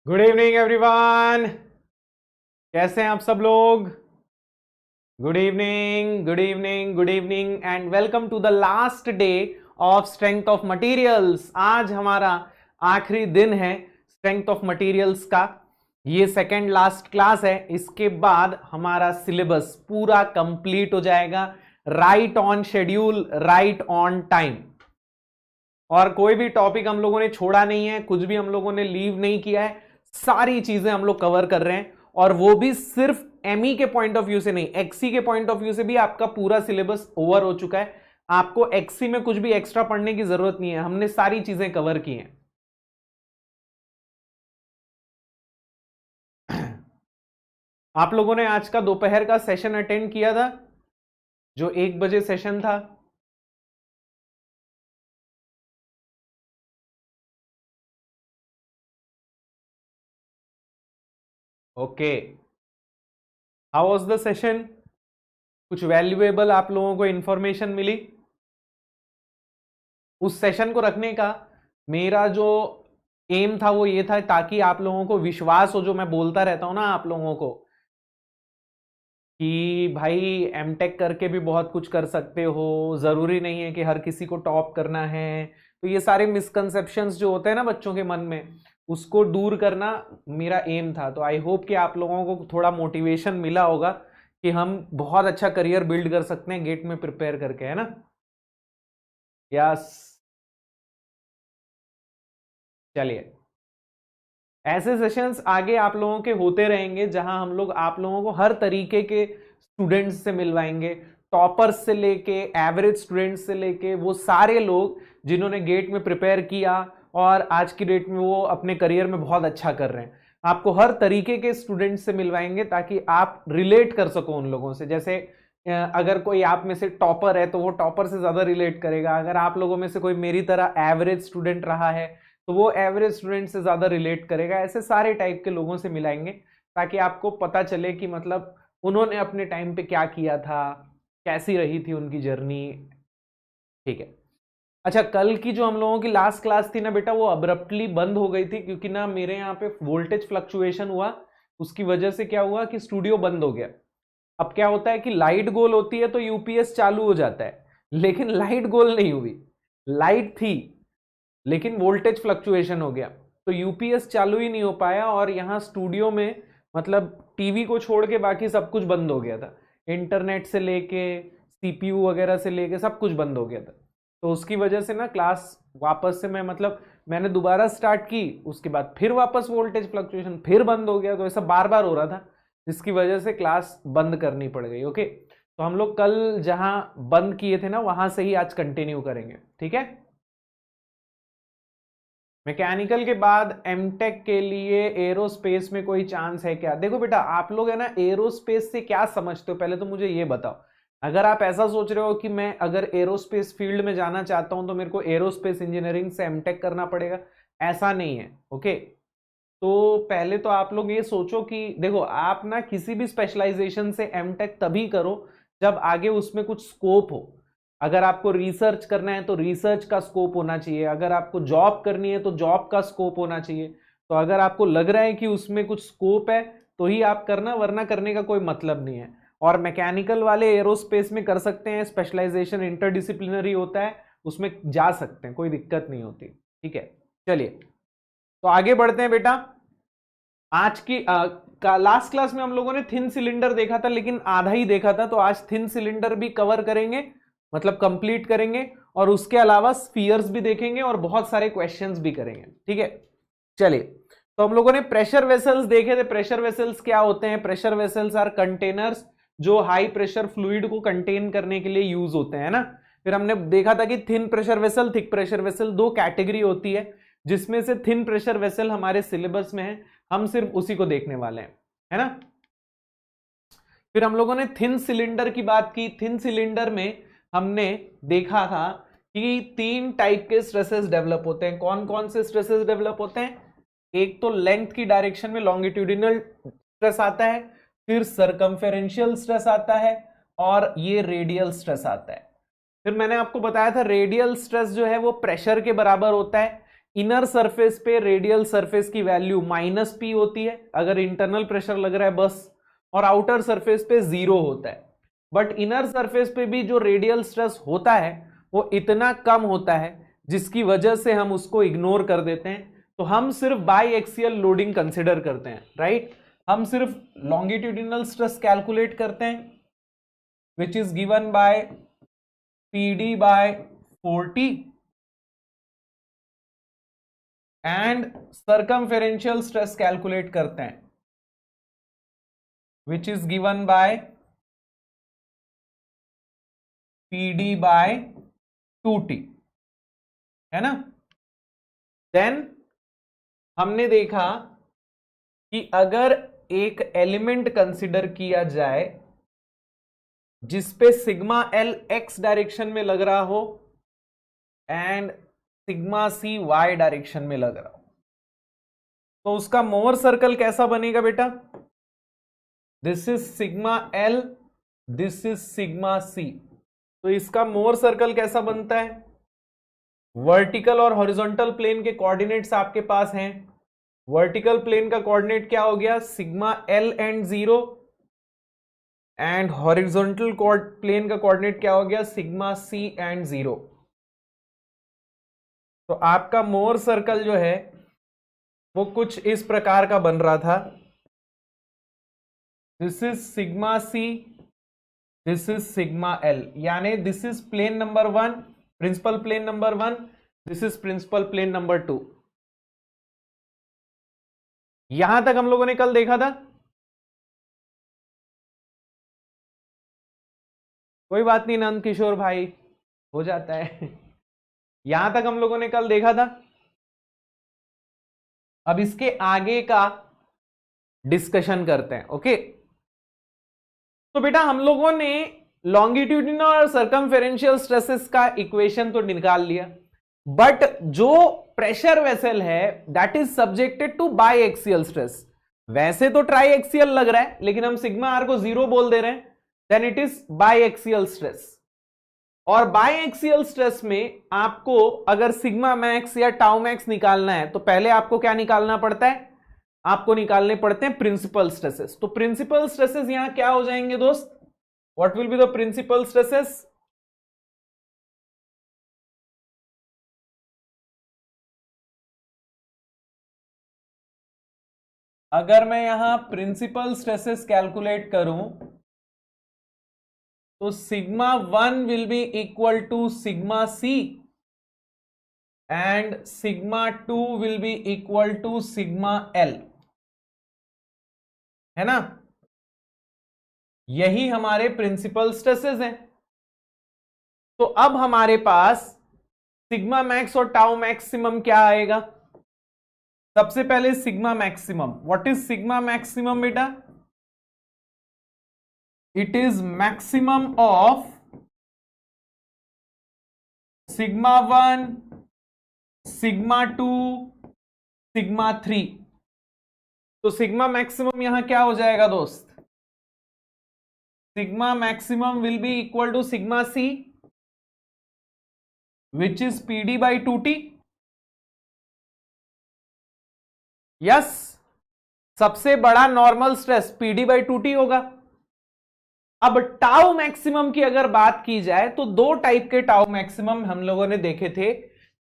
Good evening everyone. कैसे हैं आप सब लोग? Good evening, good evening, good evening and welcome to the last day of strength of materials. आज हमारा आखिरी दिन है स्ट्रेंथ ऑफ मटेरियल्स का। ये सेकेंड लास्ट क्लास है। इसके बाद हमारा सिलेबस पूरा कंप्लीट हो जाएगा, right on schedule, right on time. और कोई भी टॉपिक हम लोगों ने छोड़ा नहीं है, कुछ भी हम लोगों ने लीव नहीं किया है, सारी चीजें हम लोग कवर कर रहे हैं। और वो भी सिर्फ एमई के पॉइंट ऑफ व्यू से नहीं, एक्सी के पॉइंट ऑफ व्यू से भी आपका पूरा सिलेबस ओवर हो चुका है। आपको एक्सी में कुछ भी एक्स्ट्रा पढ़ने की जरूरत नहीं है, हमने सारी चीजें कवर की हैं। आप लोगों ने आज का दोपहर का सेशन अटेंड किया था, जो 1 बजे सेशन था? Okay, how was the session? कुछ वैल्यूएबल आप लोगों को इंफॉर्मेशन मिली? उस सेशन को रखने का मेरा जो एम था वो ये था, ताकि आप लोगों को विश्वास हो, जो मैं बोलता रहता हूं ना आप लोगों को, कि भाई एमटेक करके भी बहुत कुछ कर सकते हो, जरूरी नहीं है कि हर किसी को टॉप करना है। तो ये सारे मिसकंसेप्शंस जो होते हैं ना बच्चों के मन में, उसको दूर करना मेरा एम था। तो आई होप कि आप लोगों को थोड़ा मोटिवेशन मिला होगा कि हम बहुत अच्छा करियर बिल्ड कर सकते हैं गेट में प्रिपेयर करके, है ना? यस, चलिए, ऐसे सेशंस आगे आप लोगों के होते रहेंगे, जहां हम लोग आप लोगों को हर तरीके के स्टूडेंट्स से मिलवाएंगे, टॉपर्स से लेके एवरेज स्टूडेंट्स से लेके वो सारे लोग जिन्होंने गेट में प्रिपेयर किया और आज की डेट में वो अपने करियर में बहुत अच्छा कर रहे हैं। आपको हर तरीके के स्टूडेंट्स से मिलवाएंगे ताकि आप रिलेट कर सको उन लोगों से। जैसे अगर कोई आप में से टॉपर है तो वो टॉपर से ज्यादा रिलेट करेगा। अगर आप लोगों में से कोई मेरी तरह एवरेज स्टूडेंट रहा है तो वो एवरेज स्टूडेंट से ज्यादा रिलेट करेगा। ऐसे सारे टाइप के लोगों से मिलाएंगे ताकि आपको पता चले कि मतलब उन्होंने अपने टाइम पे क्या किया था, कैसी रही थी उनकी जर्नी। ठीक है। अच्छा, कल की जो हम लोगों की लास्ट क्लास थी ना बेटा, वो अब्रप्टली बंद हो गई थी क्योंकि ना मेरे यहाँ पे वोल्टेज फ्लक्चुएशन हुआ। उसकी वजह से क्या हुआ कि स्टूडियो बंद हो गया। अब क्या होता है कि लाइट गोल होती है तो यूपीएस चालू हो जाता है, लेकिन लाइट गोल नहीं हुई। लाइट थी लेकिन वोल्टेज फ्लक्चुएशन हो गया, तो यूपीएस चालू ही नहीं हो पाया। और यहाँ स्टूडियो में मतलब टीवी को छोड़ के बाकी सब कुछ बंद हो गया था। इंटरनेट से लेके सीपीयू वगैरह से लेके सब कुछ बंद हो गया था। तो उसकी वजह से ना क्लास वापस से मैंने दोबारा स्टार्ट की, उसके बाद फिर वापस वोल्टेज फ्लक्चुएशन, फिर बंद हो गया। तो ऐसा बार बार हो रहा था, जिसकी वजह से क्लास बंद करनी पड़ गई। ओके, तो हम लोग कल जहां बंद किए थे ना वहां से ही आज कंटिन्यू करेंगे, ठीक है? मैकेनिकल के बाद एमटेक के लिए एरोस्पेस में कोई चांस है क्या? देखो बेटा, आप लोग है ना एरोस्पेस से क्या समझते हो, पहले तो मुझे ये बताओ। अगर आप ऐसा सोच रहे हो कि मैं अगर एरोस्पेस फील्ड में जाना चाहता हूं तो मेरे को एरोस्पेस इंजीनियरिंग से एमटेक करना पड़ेगा, ऐसा नहीं है। ओके, तो पहले तो आप लोग ये सोचो कि देखो, आप ना किसी भी स्पेशलाइजेशन से एमटेक तभी करो जब आगे उसमें कुछ स्कोप हो। अगर आपको रिसर्च करना है तो रिसर्च का स्कोप होना चाहिए, अगर आपको जॉब करनी है तो जॉब का स्कोप होना चाहिए। तो अगर आपको लग रहा है कि उसमें कुछ स्कोप है तो ही आप करना, वरना करने का कोई मतलब नहीं है। और मैकेनिकल वाले एरोस्पेस में कर सकते हैं, स्पेशलाइजेशन इंटरडिसिप्लिनरी होता है, उसमें जा सकते हैं, कोई दिक्कत नहीं होती। ठीक है, चलिए तो आगे बढ़ते हैं बेटा। आज की लास्ट क्लास में हम लोगों ने थिन सिलेंडर देखा था, लेकिन आधा ही देखा था। तो आज थिन सिलेंडर भी कवर करेंगे, मतलब कंप्लीट करेंगे, और उसके अलावा स्फीयर्स भी देखेंगे और बहुत सारे क्वेश्चंस भी करेंगे। ठीक है, चलिए। तो हम लोगों ने प्रेशर वेसल्स देखे थे। प्रेशर वेसल्स क्या होते हैं? प्रेशर वेसल्स आर कंटेनर्स जो हाई प्रेशर फ्लूइड को कंटेन करने के लिए यूज होते हैं ना। फिर हमने देखा था कि thin pressure vessel, thick pressure vessel, दो कैटेगरी होती है, जिसमें से थिन प्रेशर वेसल हमारे सिलेबस में है, हम सिर्फ उसी को देखने वाले हैं, है ना। फिर हम लोगों ने थिन सिलेंडर की बात की। थिन सिलेंडर में हमने देखा था कि 3 टाइप के स्ट्रेसेस डेवलप होते हैं। कौन कौन से स्ट्रेसेस डेवलप होते हैं? एक तो लेंथ की डायरेक्शन में लॉन्गिट्यूडिनल स्ट्रेस आता है, फिर सरकमफेरेंशियल स्ट्रेस आता है, और ये रेडियल स्ट्रेस आता है। फिर मैंने आपको बताया था रेडियल स्ट्रेस जो है वो प्रेशर के बराबर होता है, इनर सरफेस पे रेडियल सरफेस की वैल्यू -P होती है अगर इंटरनल प्रेशर लग रहा है बस, और आउटर सरफेस पे 0 होता है। बट इनर सरफेस पे भी जो रेडियल स्ट्रेस होता है वो इतना कम होता है जिसकी वजह से हम उसको इग्नोर कर देते हैं। तो हम सिर्फ बाई एक्सियल लोडिंग कंसिडर करते हैं, राइट। हम सिर्फ लॉन्गिट्यूडिनल स्ट्रेस कैलकुलेट करते हैं which is given by PD bye 40 and circumferential stress calculate करते हैं which is given by PD by 2T, है ना। देन हमने देखा कि अगर एक एलिमेंट कंसिडर किया जाए जिसपे सिग्मा L x डायरेक्शन में लग रहा हो and sigma C y direction में लग रहा हो, तो उसका मोर सर्कल कैसा बनेगा बेटा? This is sigma L, this is sigma C। तो इसका मोर सर्कल कैसा बनता है? वर्टिकल और हॉरिजॉन्टल प्लेन के कोऑर्डिनेट्स आपके पास हैं। वर्टिकल प्लेन का कोऑर्डिनेट क्या हो गया? Sigma L and 0, and horizontal plane का कोऑर्डिनेट क्या हो गया? Sigma C and 0। तो आपका मोर सर्कल जो है वो कुछ इस प्रकार का बन रहा था। This is sigma C, this is sigma L, यानी this is plane number 1, principal plane number 1, this is principal plane number 2। यहां तक हम लोगों ने कल देखा था। कोई बात नहीं नंद किशोर भाई, हो जाता है। यहां तक हम लोगों ने कल देखा था। अब इसके आगे का डिस्कशन करते हैं, ओके। तो बेटा हम लोगों ने लॉन्गिट्यूडिनल और सर्कमफेरेंशियल स्ट्रेसेस का इक्वेशन तो निकाल लिया, बट जो प्रेशर वेसल है that is subjected two by axial stress. वैसे तो ट्राई एक्सियल लग रहा है लेकिन हम सिग्मा आर को 0 बोल दे रहे हैं, then it is biaxial stress. और बाई एक्सियल स्ट्रेस में आपको अगर सिग्मा मैक्स या टाउ मैक्स निकालना है तो पहले आपको क्या निकालना पड़ता है? आपको निकालने पड़ते हैं प्रिंसिपल स्ट्रेसेस। तो प्रिंसिपल स्ट्रेसेस यहां क्या हो जाएंगे दोस्त? What will be the principal stresses? अगर मैं यहां प्रिंसिपल स्ट्रेसेस कैलकुलेट करूं तो sigma 1 will be equal to sigma C and sigma 2 will be equal to sigma L, है ना। यही हमारे प्रिंसिपल स्ट्रेसेस हैं। तो अब हमारे पास सिग्मा मैक्स और टाउ मैक्सिमम क्या आएगा? सबसे पहले sigma maximum. What is sigma maximum बेटा? It is maximum of sigma 1, sigma 2, sigma 3। तो सिग्मा मैक्सिमम यहां क्या हो जाएगा दोस्त? Sigma maximum will be equal to sigma C which is PD by 2T। Yes, सबसे बड़ा normal stress PD by 2T होगा। अब टाउ मैक्सिमम की अगर बात की जाए तो दो टाइप के टाउ मैक्सिमम हम लोगों ने देखे थे।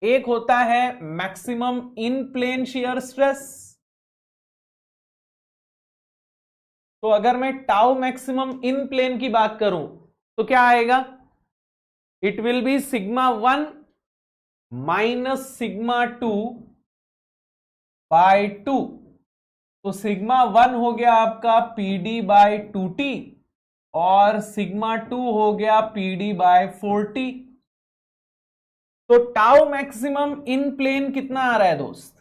एक होता है maximum in plane shear stress. तो अगर मैं टाउ मैक्सिमम इन प्लेन की बात करूं तो क्या आएगा? It will be sigma 1 minus sigma 2 by 2। तो सिग्मा 1 हो गया आपका PD बाय 2T और सिग्मा 2 हो गया PD बाय 4T। तो टाउ मैक्सिमम इन प्लेन कितना आ रहा है दोस्त?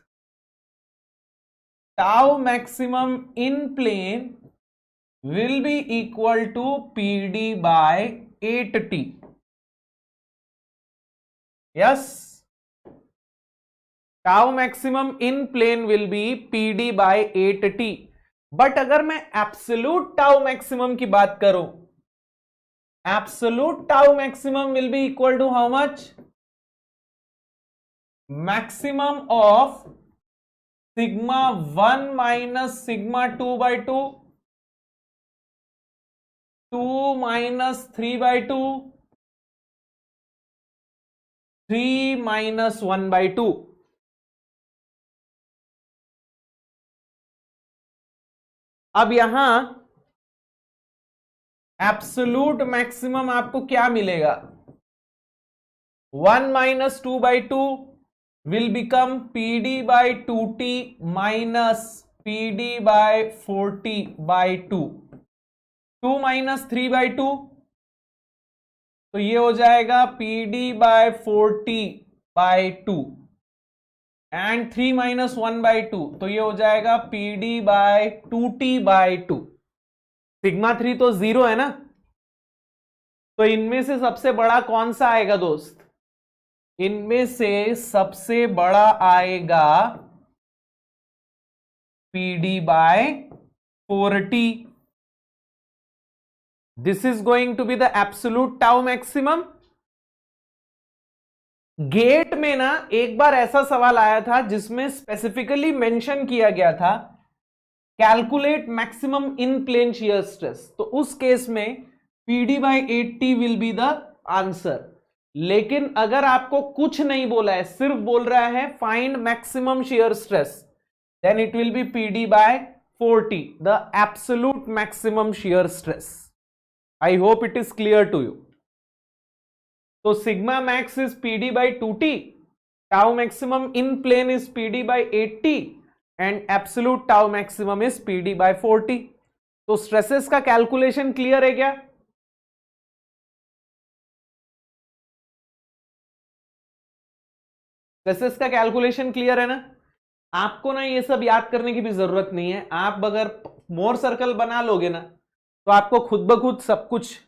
Tau maximum in plane will be equal to PD by 8T। Yes, tau maximum in plane will be PD by 8T। But अगर मैं एब्सोल्यूट टाउ मैक्सिमम की बात करूं, absolute tau maximum will be equal to how much? Maximum of sigma 1 minus sigma 2/2, 2 minus 3/2, 3 minus 1/2। अब यहां absolute maximum आपको क्या मिलेगा? 1 minus 2/2 will become PD by 2T minus PD by 40/2, 2 minus 3/2 तो ये हो जाएगा PD by 40/2 एंड 3 माइनस 1/2 तो ये हो जाएगा PD by 2T/2। सिग्मा 3 तो 0 है ना, तो इनमें से सबसे बड़ा कौन सा आएगा दोस्त? इनमें से सबसे बड़ा आएगा PD by 4T। This is going to be the absolute tau maximum. GATE में ना एक बार ऐसा सवाल आया था जिसमें स्पेसिफिकली मेंशन किया गया था calculate maximum in plane shear stress, तो उस केस में PD by 8T will be the answer. लेकिन अगर आपको कुछ नहीं बोला है, सिर्फ बोल रहा है find maximum shear stress, then it will be PD by 4T, the absolute maximum shear stress. I hope it is clear to you. So sigma max is PD by 2T, tau maximum in plane is PD by 8T and absolute tau maximum is PD by 4T. तो stresses का calculation clear है क्या? Stresses का calculation clear है ना? आपको ना ये सब याद करने की भी जरूरत नहीं है। आप अगर मोर सर्कल बना लोगे ना तो आपको खुद ब खुद सब कुछ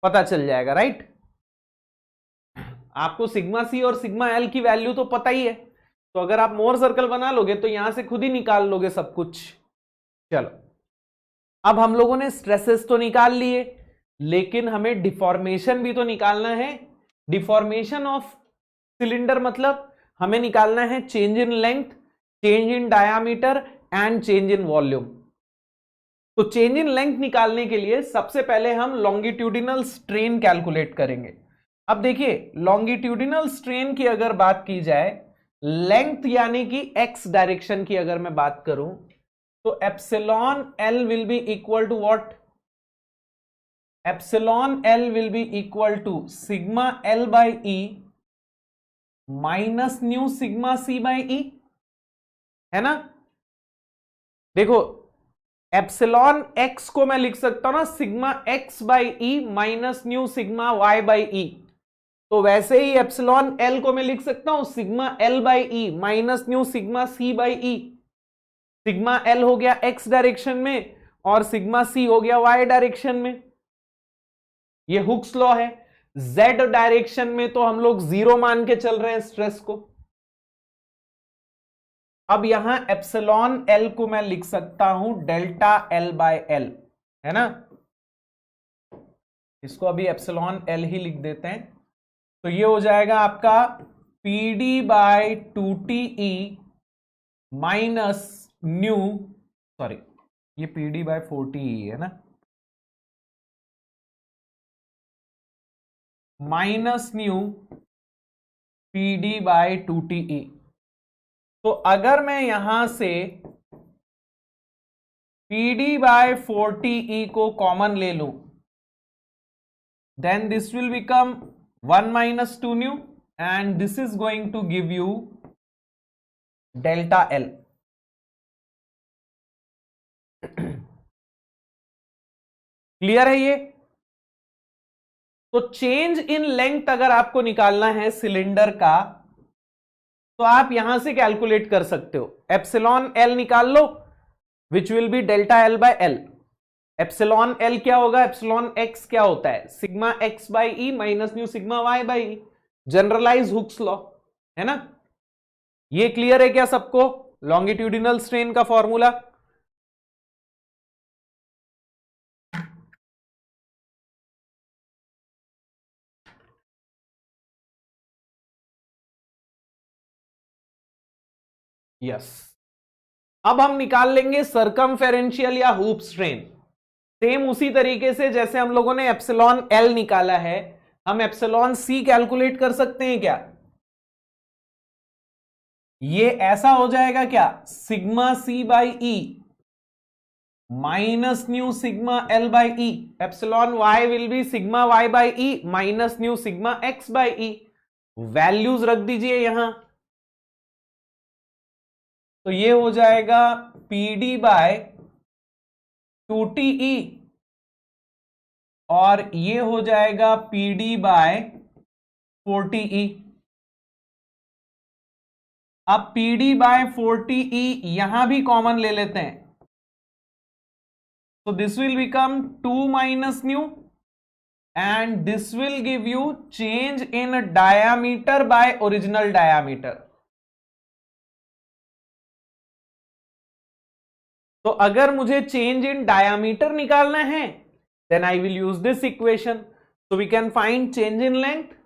पता चल जाएगा, राइट? आपको सिग्मा सी और सिग्मा एल की वैल्यू तो पता ही है, तो अगर आप मोर सर्कल बना लोगे तो यहां से खुद ही निकाल लोगे सब कुछ। चलो, अब हम लोगों ने स्ट्रेसेस तो निकाल लिए, लेकिन हमें डिफॉर्मेशन भी तो निकालना है। डिफॉर्मेशन ऑफ सिलेंडर मतलब हमें निकालना है change in length, change in diameter and change in volume. तो चेंज इन लेंथ निकालने के लिए सबसे पहले हम लॉन्गिट्यूडिनल स्ट्रेन कैलकुलेट करेंगे। अब देखिए, लॉन्गिट्यूडिनल स्ट्रेन की अगर बात की जाए, लेंथ यानी कि एक्स डायरेक्शन की अगर मैं बात करूं, तो epsilon L will be equal to what? Epsilon L will be equal to sigma L by E minus nu sigma C by E, है ना? देखो, एप्सिलॉन एक्स को मैं लिख सकता हूं ना sigma X by E minus nu sigma Y by E, तो वैसे ही एप्सिलॉन एल को मैं लिख सकता हूं sigma L by E minus nu sigma C by E. Sigma L हो गया एक्स डायरेक्शन में और सिग्मा सी हो गया वाई डायरेक्शन में। ये हुक्स लॉ है। जेड डायरेक्शन में तो हम लोग जीरो मान के चल रहे हैं स्ट्रेस को। अब यहां एप्सिलॉन एल को मैं लिख सकता हूं डेल्टा एल बाय एल, है ना? इसको अभी एप्सिलॉन एल ही लिख देते हैं, तो ये हो जाएगा आपका पीडी बाय 2टी माइनस न्यू, सॉरी ये पीडी बाय 4टी है ना, माइनस न्यू पीडी बाय 2टी। तो अगर मैं यहां से PD बाय 4टी को कॉमन ले लूं, then this will become 1 minus 2 nu and this is going to give you delta L। Clear है ये? तो चेंज इन लेंथ अगर आपको निकालना है सिलेंडर का, तो आप यहां से कैलकुलेट कर सकते हो। एप्सिलॉन एल निकाल लो which will be delta L by L. Epsilon L क्या होगा? एप्सिलॉन एक्स क्या होता है? Sigma X by E minus nu sigma Y by E, generalized Hooke's law, है ना? ये क्लियर है क्या सबको? लॉन्गिट्यूडिनल स्ट्रेन का फॉर्मूला। यस। अब हम निकाल लेंगे सरकमफेरेंशियल या हुप स्ट्रेन। सेम उसी तरीके से जैसे हम लोगों ने एप्सिलॉन एल निकाला है, हम एप्सिलॉन सी कैलकुलेट कर सकते हैं क्या? ये ऐसा हो जाएगा क्या, sigma C by E minus nu sigma L by E. Epsilon Y will be sigma Y by E minus nu sigma X by E. Values रख दीजिए यहां, तो ये हो जाएगा पी डी बाय 2TE और ये हो जाएगा पी डी बाय 4TE। अब पी डी बाय 4TE यहां भी कॉमन ले लेते हैं, so this will become 2 minus nu and this will give you change in diameter by original diameter. तो अगर मुझे change in diameter निकालना है then I will use this equation. So we can find change in length,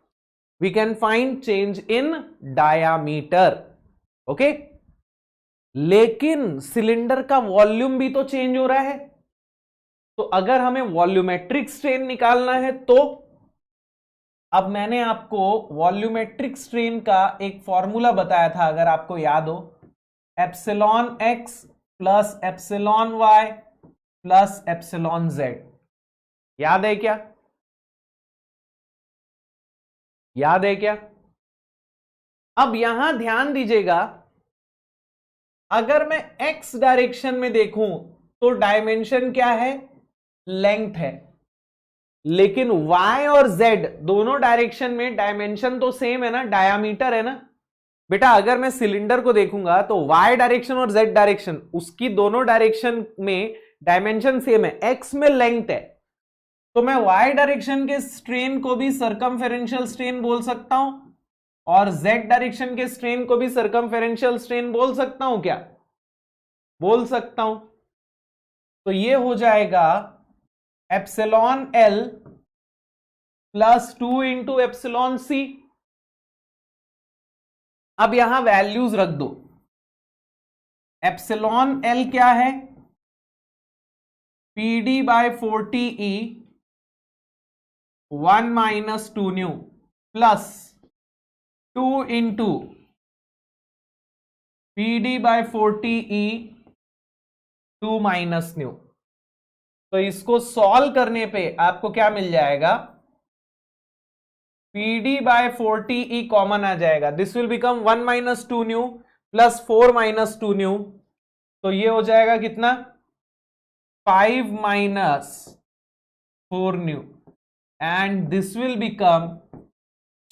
we can find change in diameter. Okay? लेकिन cylinder का volume भी तो change हो रहा है, तो अगर हमें वॉल्यूमेट्रिक स्ट्रेन निकालना है तो अब मैंने आपको वॉल्यूमेट्रिक स्ट्रेन का एक फॉर्मूला बताया था, अगर आपको याद हो, epsilon X plus epsilon Y plus epsilon Z. याद है क्या? याद है क्या? अब यहां ध्यान दीजिएगा, अगर मैं एक्स डायरेक्शन में देखूं तो डायमेंशन क्या है, लेंथ है, लेकिन y और z दोनों डायरेक्शन में डायमेंशन तो सेम है ना, डायामीटर है ना। बेटा अगर मैं सिलेंडर को देखूंगा तो y डायरेक्शन और z डायरेक्शन, उसकी दोनों डायरेक्शन में डायमेंशन सेम है, x में लेंथ है, तो मैं y डायरेक्शन के स्ट्रेन को भी सरकमफेरेंशियल स्ट्रेन बोल सकता हूं और z डायरेक्शन के स्ट्रेन को भी सरकमफेरेंशियल स्ट्रेन बोल सकता हूं क्या? बोल सकता हूं। तो ये हो जाएगा epsilon L plus 2 into epsilon C. अब यहां वैल्यूज रख दो, एप्सिलॉन एल क्या है, P D by 4TE 1 minus 2 nu plus 2 into P D by 4TE 2 minus nu. तो इसको सॉल्व करने पे आपको क्या मिल जाएगा, P D by 4TE common आ जाएगा, this will become 1 minus 2 nu plus 4 minus 2 nu, तो ये हो जाएगा कितना, 5 minus 4 new and this will become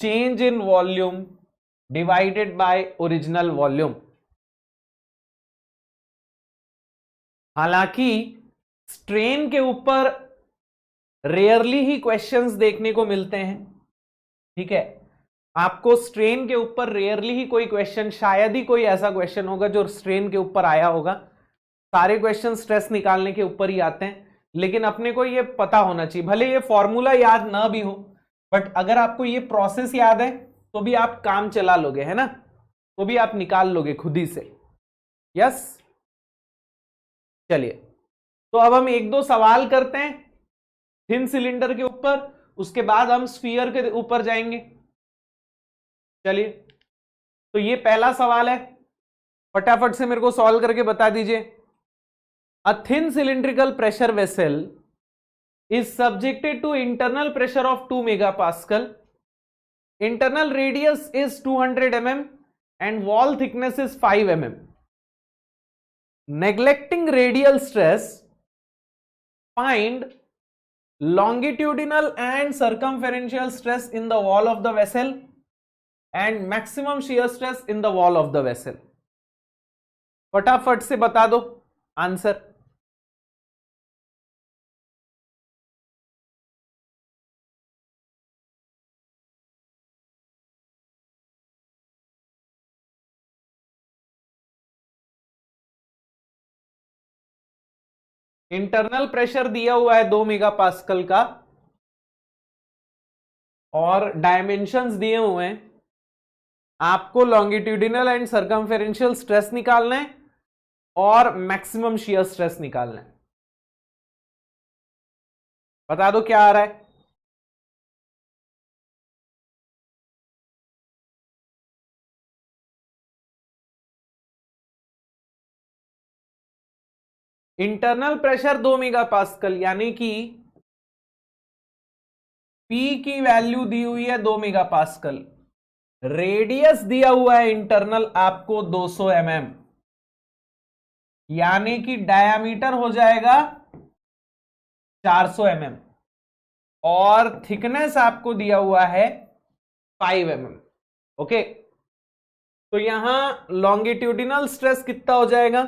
change in volume divided by original volume. हालांकि स्ट्रेन के ऊपर रेयरली ही क्वेश्चंस देखने को मिलते हैं, ठीक है, आपको स्ट्रेन के ऊपर रेयरली ही कोई क्वेश्चन, शायद ही कोई ऐसा क्वेश्चन होगा जो स्ट्रेन के ऊपर आया होगा, सारे क्वेश्चन स्ट्रेस निकालने के ऊपर ही आते हैं। लेकिन अपने को ये पता होना चाहिए, भले ये फॉर्मूला याद ना भी हो, बट अगर आपको ये प्रोसेस याद है तो भी आप काम चला लोगे, है ना, तो भी आप निकाल लोगे खुद ही से। यस, चलिए, तो अब हम एक दो सवाल करते हैं थिन सिलेंडर के ऊपर, उसके बाद हम स्फीयर के ऊपर जाएंगे। चलिए, तो ये पहला सवाल है, फटाफट से मेरे को सॉल्व करके बता दीजिए। A thin cylindrical pressure vessel is subjected to internal pressure of 2 megapascal. Internal radius is 200 mm and wall thickness is 5 mm. Neglecting radial stress, find longitudinal and circumferential stress in the wall of the vessel and maximum shear stress in the wall of the vessel. फटाफट से बता दो answer. Internal pressure दिया हुआ है 2 megapascal का और dimensions दिए हुए हैं आपको लॉन्गिट्यूडिनल एंड सर्कमफेरेंशियल स्ट्रेस निकालना है और मैक्सिमम शियर स्ट्रेस निकालना है। बता दो क्या आ रहा है। इंटरनल प्रेशर 2 मेगा पास्कल, यानी कि P की वैल्यू दी हुई है 2 मेगा पास्कल, रेडियस दिया हुआ है इंटरनल आपको 200 mm, यानी कि डायामीटर हो जाएगा 400 mm और थिकनेस आपको दिया हुआ है 5 mm। ओके, तो यहां लॉन्गिट्यूडिनल स्ट्रेस कितना हो जाएगा,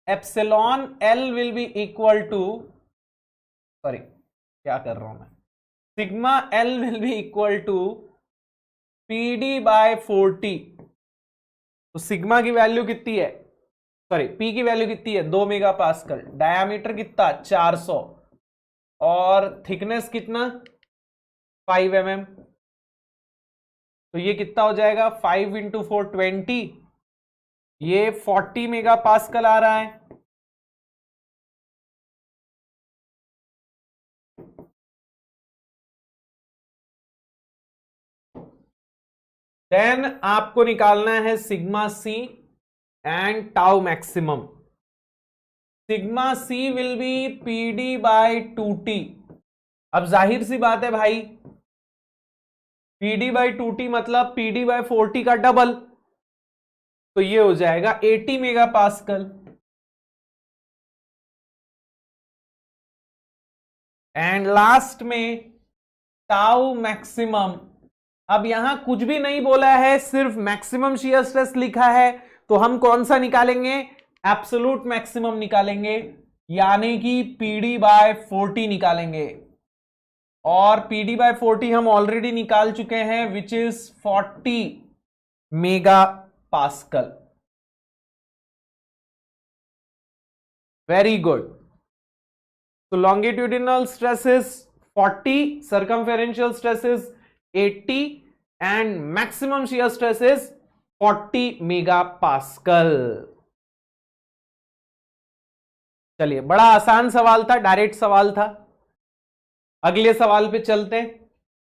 epsilon L will be equal to, sorry क्या कर रहा हूं मैं, sigma L will be equal to PD by 40। तो सिग्मा की वैल्यू कितनी है, सॉरी पी की वैल्यू कितनी है 2 मेगा पास्कल, डायामीटर कितना 400 और थिकनेस कितना 5 mm। तो ये कितना हो जाएगा 5 इंटू 4 20, ये 40 मेगा पास्कल आ रहा है। देन आपको निकालना है sigma C and tau maximum. Sigma C will be PD by 2t। अब जाहिर सी बात है भाई, पीडी बाय 2t मतलब पीडी बाय 4t का डबल, तो ये हो जाएगा 80 मेगा पास्कल। एंड लास्ट में टाउ मैक्सिमम। अब यहां कुछ भी नहीं बोला है, सिर्फ मैक्सिमम शियर स्ट्रेस लिखा है, तो हम कौन सा निकालेंगे, एब्सोलूट मैक्सिमम निकालेंगे, यानी कि पीडी बाय 40 निकालेंगे। और पीडी बाय 40 हम ऑलरेडी निकाल चुके हैं, which is 40 mega pascal. Very good. तो longitudinal stress is 40, circumferential stress is 80 and maximum shear stress is 40 megapascal। चलिए, बड़ा आसान सवाल था, डायरेक्ट सवाल था। अगले सवाल पे चलते हैं।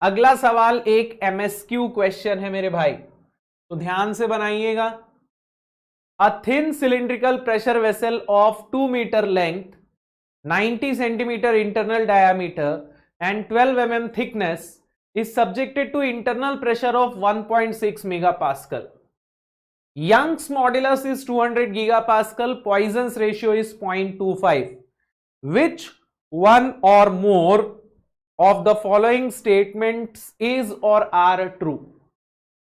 अगला सवाल एक एमएसक्यू क्वेश्चन है मेरे भाई, तो ध्यान से बनाइएगा। A thin cylindrical pressure vessel of 2 metre length, 90 centimeter internal diameter and 12 mm thickness is subjected to internal pressure of 1.6 megapascal. Young's modulus is 200 gigapascal. Poisson's ratio is 0.25. Which one or more of the following statements is or are true?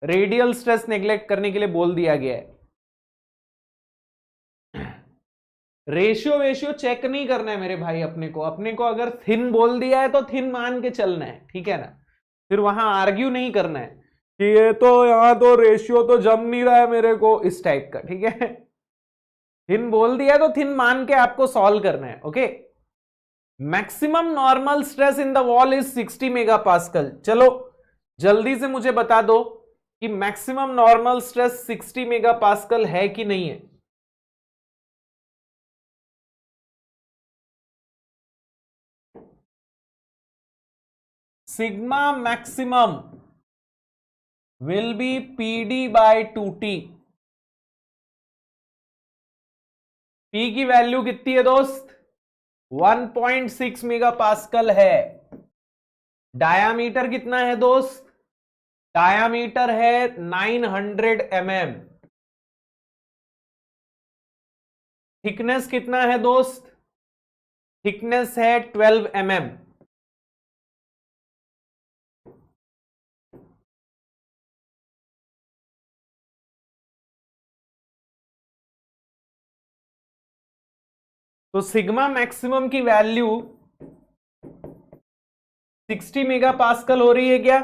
Radial stress neglect करने के लिए बोल दिया गया है। Ratio वेशियो check नहीं करना है मेरे भाई, अपने को अगर थिन बोल दिया है तो थिन मान के चलना है, ठीक है ना। फिर वहां आर्ग्यू नहीं करना है कि ये तो यहां तो रेशियो तो जम नहीं रहा है मेरे को, इस टाइप का, ठीक है। थिन बोल दिया है तो थिन मान के आपको सॉल्व करना है। Okay, maximum normal stress in the wall is 60 mega pascal. चलो जल्दी से मुझे बता दो कि maximum normal stress 60 mega pascal है कि नहीं है। Sigma maximum will be PD by 2T। P की वैल्यू कितनी है दोस्त, 1.6 मेगा पास्कल है। डायामीटर कितना है दोस्त, डायामीटर है 900 mm। थिकनेस कितना है दोस्त, थिकनेस है 12 mm। तो सिग्मा मैक्सिमम की वैल्यू 60 मेगा पास्कल हो रही है क्या,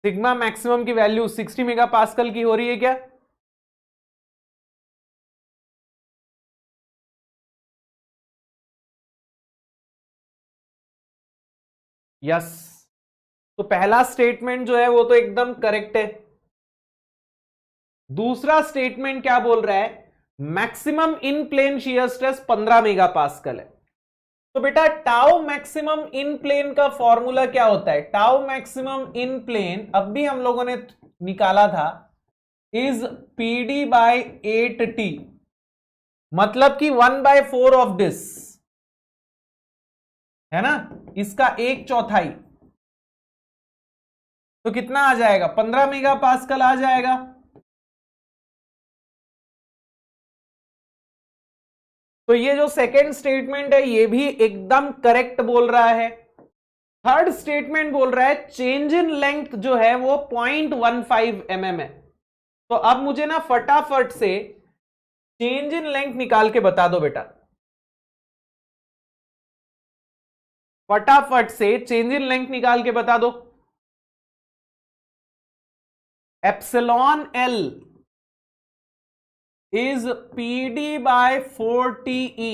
सिग्मा मैक्सिमम की वैल्यू 60 मेगा पास्कल की हो रही है क्या। यस, तो पहला स्टेटमेंट जो है वो तो एकदम करेक्ट है। दूसरा स्टेटमेंट क्या बोल रहा है, maximum in plane shear stress 15 megapascal है। तो बेटा टाउ मैक्सिमम इन प्लेन का फॉर्मूला क्या होता है, टाउ मैक्सिमम इन प्लेन अब भी हम लोगों ने निकाला था, इज PD बाय 8T, मतलब कि 1/4 ऑफ दिस, है ना, इसका 1/4। तो कितना आ जाएगा, 15 मेगापास्कल आ जाएगा। तो ये जो सेकेंड स्टेटमेंट है ये भी एकदम करेक्ट बोल रहा है। थर्ड स्टेटमेंट बोल रहा है चेंज इन लेंथ जो है वो 0.15 mm है। तो अब मुझे ना फटाफट से चेंज इन लेंथ निकाल के बता दो बेटा, फटाफट से चेंज इन लेंथ निकाल के बता दो। Epsilon L is PD by 4TE,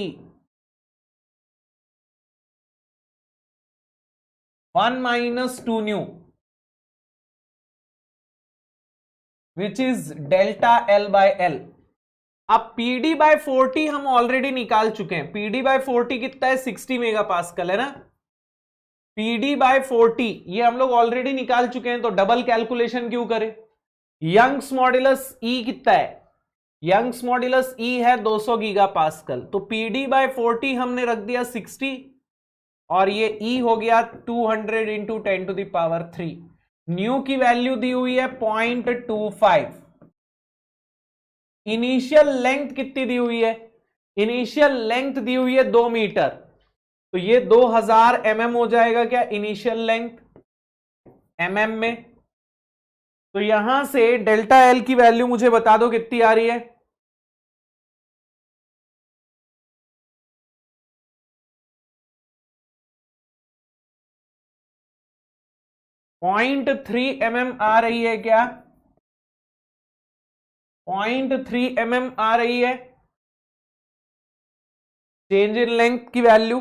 1 minus 2 nu, which is delta L by L। अब PD by 40 हम ऑलरेडी निकाल चुके हैं। PD by 40 कितना है, 60 मेगापास्कल है ना। PD by 40 ये हम लोग ऑलरेडी निकाल चुके हैं, तो डबल कैलकुलेशन क्यों करें। यंग्स मॉड्यूलस E कितना है, यंग्स मॉड्यूलस E है 200 गीगापास्कल। तो PD बाय 40 हमने रख दिया 60 और ये E हो गया 200 इंटू 10⁻3। न्यू की वैल्यू दी हुई है 0.25। इनिशियल लेंथ कितनी दी हुई है, इनिशियल लेंथ दी हुई है 2 मीटर, तो ये 2000 mm हो जाएगा क्या इनिशियल लेंथ mm में। तो यहां से डेल्टा एल की वैल्यू मुझे बता दो कितनी आ रही है, .3 mm आ रही है क्या, 0.3 mm आ रही है चेंज इन लेंथ की वैल्यू।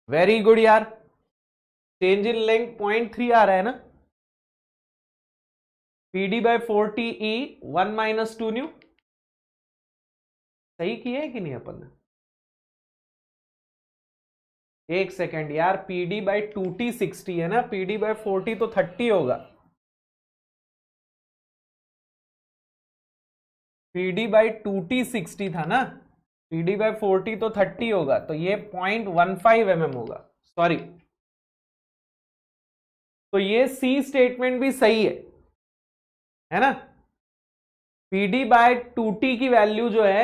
वेरी गुड यार, चेंज इन लेंथ 0.3 आ रहा है ना। PD by 40E 1 minus 2 new, सही किया है कि नहीं अपन ने। एक सेकेंड यार, PD बाय 2T 60 है ना, PD बाय 40 तो 30 होगा। PD बाय 2T 60 था ना, PD बाय 40 तो 30 होगा, तो ये 0.15 mm होगा, सॉरी। तो ये C स्टेटमेंट भी सही है ना। PD बाय 2T की वैल्यू जो है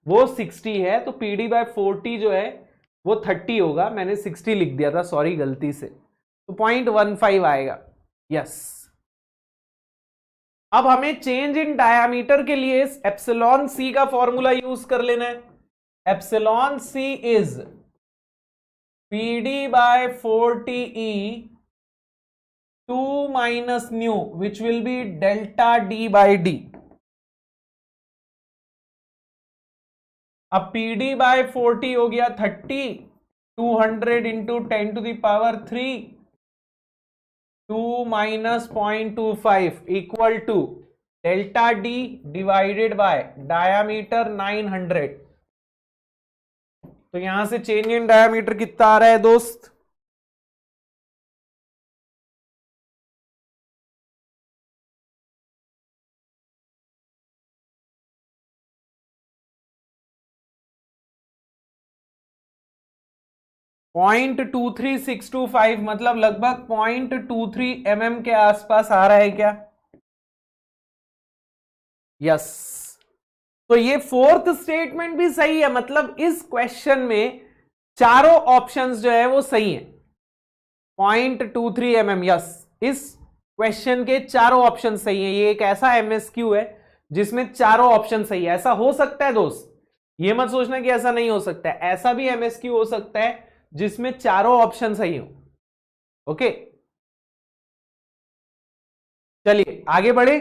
वो 60 है, तो PD बाय 40 जो है वो 30 होगा। मैंने 60 लिख दिया था, सॉरी गलती से, तो 0.15 आएगा। यस, अब हमें चेंज इन डायामीटर के लिए एप्सिलॉन C का फॉर्मूला यूज कर लेना है। Epsilon C is PD by 40E 2 minus nu which will be delta D by D। अब PD बाय 40 हो गया 30, 200 into 10⁻3, 2 minus 0.25 equal to delta D divided by diameter 900। तो यहां से चेंज इन डायामीटर कितना आ रहा है दोस्त, .23625, मतलब लगभग 0.23 mm के आसपास आ रहा है क्या। यस, तो ये फोर्थ स्टेटमेंट भी सही है, मतलब इस क्वेश्चन में चारों ऑप्शंस जो है वो सही है। 0.23 mm, यस, इस क्वेश्चन के चारों ऑप्शन सही है। ये एक ऐसा MSQ है जिसमें चारों ऑप्शन सही है। ऐसा हो सकता है दोस्त, ये मत सोचना कि ऐसा नहीं हो सकता है, ऐसा भी MSQ हो सकता है जिसमें चारों ऑप्शन सही हो। ओके, चलिए आगे बढ़े।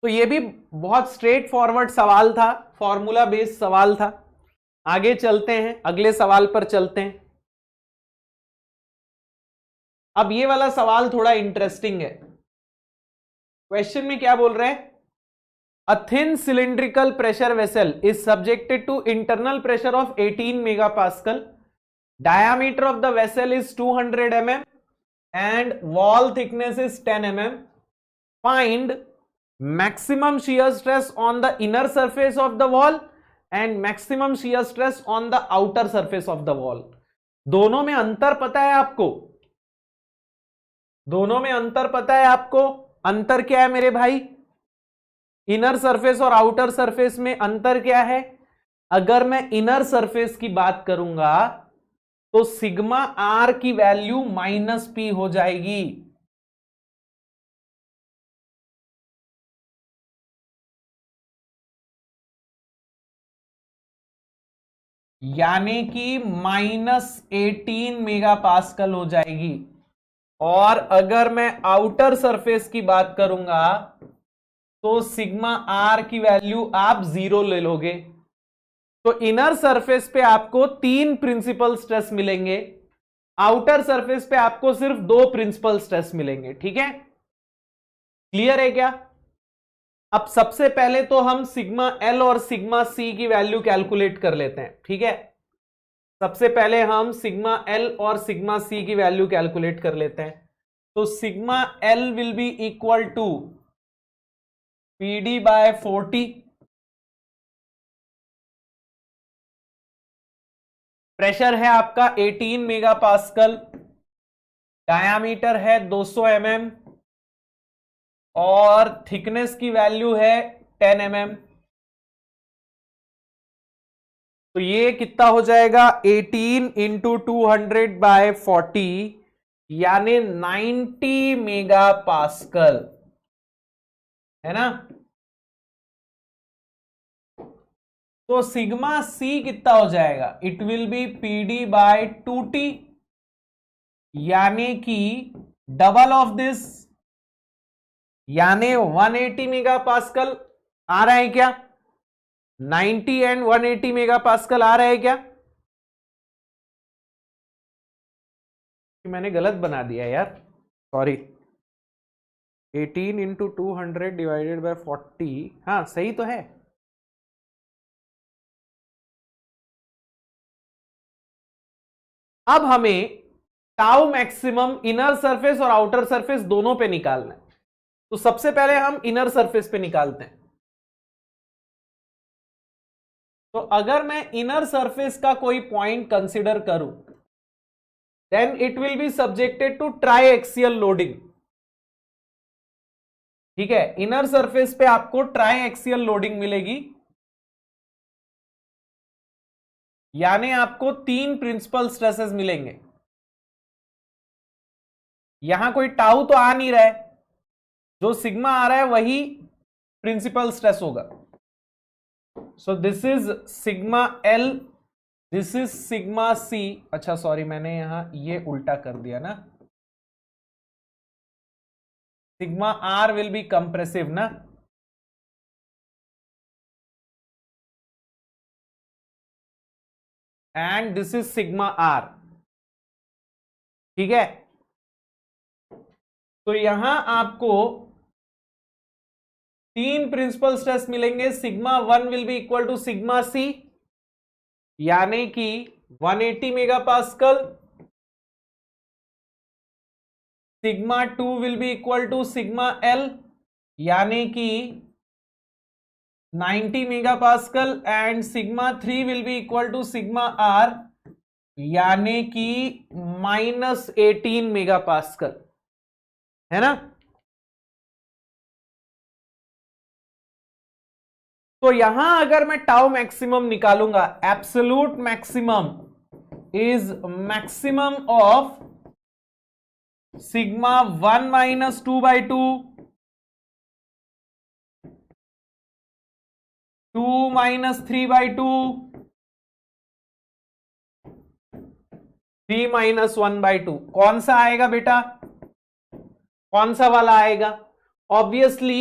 तो ये भी बहुत स्ट्रेट फॉरवर्ड सवाल था, फॉर्मूला बेस्ड सवाल था। आगे चलते हैं, अगले सवाल पर चलते हैं। अब ये वाला सवाल थोड़ा इंटरेस्टिंग है। क्वेश्चन में क्या बोल रहे हैं? A thin cylindrical pressure vessel is subjected to internal pressure of 18 megapascal, diameter of the vessel is 200 mm and wall thickness is 10 mm. Find maximum shear stress on the inner surface of the wall and maximum shear stress on the outer surface of the wall. दोनों में अंतर पता है आपको? दोनों में अंतर पता है आपको? अंतर क्या है मेरे भाई? इनर सरफेस और आउटर सरफेस में अंतर क्या है? अगर मैं इनर सरफेस की बात करूंगा तो सिग्मा आर की वैल्यू -P हो जाएगी। यानी कि -18 मेगापास्कल हो जाएगी। और अगर मैं आउटर सरफेस की बात करूंगा तो सिग्मा आर की वैल्यू आप 0 ले लोगे। तो इनर सरफेस पे आपको 3 प्रिंसिपल स्ट्रेस मिलेंगे, आउटर सरफेस पे आपको सिर्फ 2 प्रिंसिपल स्ट्रेस मिलेंगे। ठीक है, क्लियर है क्या? अब सबसे पहले तो हम सिग्मा एल और सिग्मा सी की वैल्यू कैलकुलेट कर लेते हैं। ठीक है, सबसे पहले हम सिग्मा एल और सिग्मा सी की वैल्यू कैलकुलेट कर लेते हैं। तो sigma L will be equal to PD/40, pressure है आपका 18 मेगापास्कल, डायामीटर है 200 mm और थिकनेस की वैल्यू है 10 mm। तो ये कितना हो जाएगा? 18 इंटू 200/40 यानी 90 मेगापास्कल, है ना? तो सिग्मा सी कितना हो जाएगा? इट विल बी PD/2T, यानी कि डबल ऑफ दिस, यानी 180 मेगापास्कल आ रहा है क्या? 90 एंड 180 मेगापास्कल आ रहा है क्या? मैंने गलत बना दिया यार, सॉरी। 18 इंटू 200/40, हाँ सही तो है। अब हमें टाउ मैक्सिमम इनर सरफेस और आउटर सरफेस दोनों पे निकालना है। तो सबसे पहले हम इनर सरफेस पे निकालते हैं। तो अगर मैं इनर सरफेस का कोई पॉइंट कंसीडर करूं, then it will be subjected to triaxial loading. ठीक है, इनर सरफेस पे आपको ट्राई एक्सियल लोडिंग मिलेगी, यानी आपको 3 प्रिंसिपल स्ट्रेसेस मिलेंगे। यहां कोई टाउ तो आ नहीं रहा है, जो सिग्मा आ रहा है वही प्रिंसिपल स्ट्रेस होगा। So this is sigma L, this is sigma C. अच्छा सॉरी, मैंने यहां ये उल्टा कर दिया ना। Sigma R will be compressive ना, and this is sigma R. ठीक है, तो यहां आपको 3 प्रिंसिपल स्ट्रेस मिलेंगे। Sigma 1 will be equal to sigma C, यानी कि 180 megapascal. Sigma 2 will be equal to sigma L, यानी कि 90 megapascal and sigma 3 will be equal to sigma R, यानी कि -18 मेगापास्कल, है ना? तो यहां अगर मैं टाउ मैक्सिमम निकालूंगा, absolute maximum is maximum of sigma 1 - 2/2, 2 - 3/2, 3 - 1/2। कौन सा आएगा बेटा? कौन सा वाला आएगा? ऑब्वियसली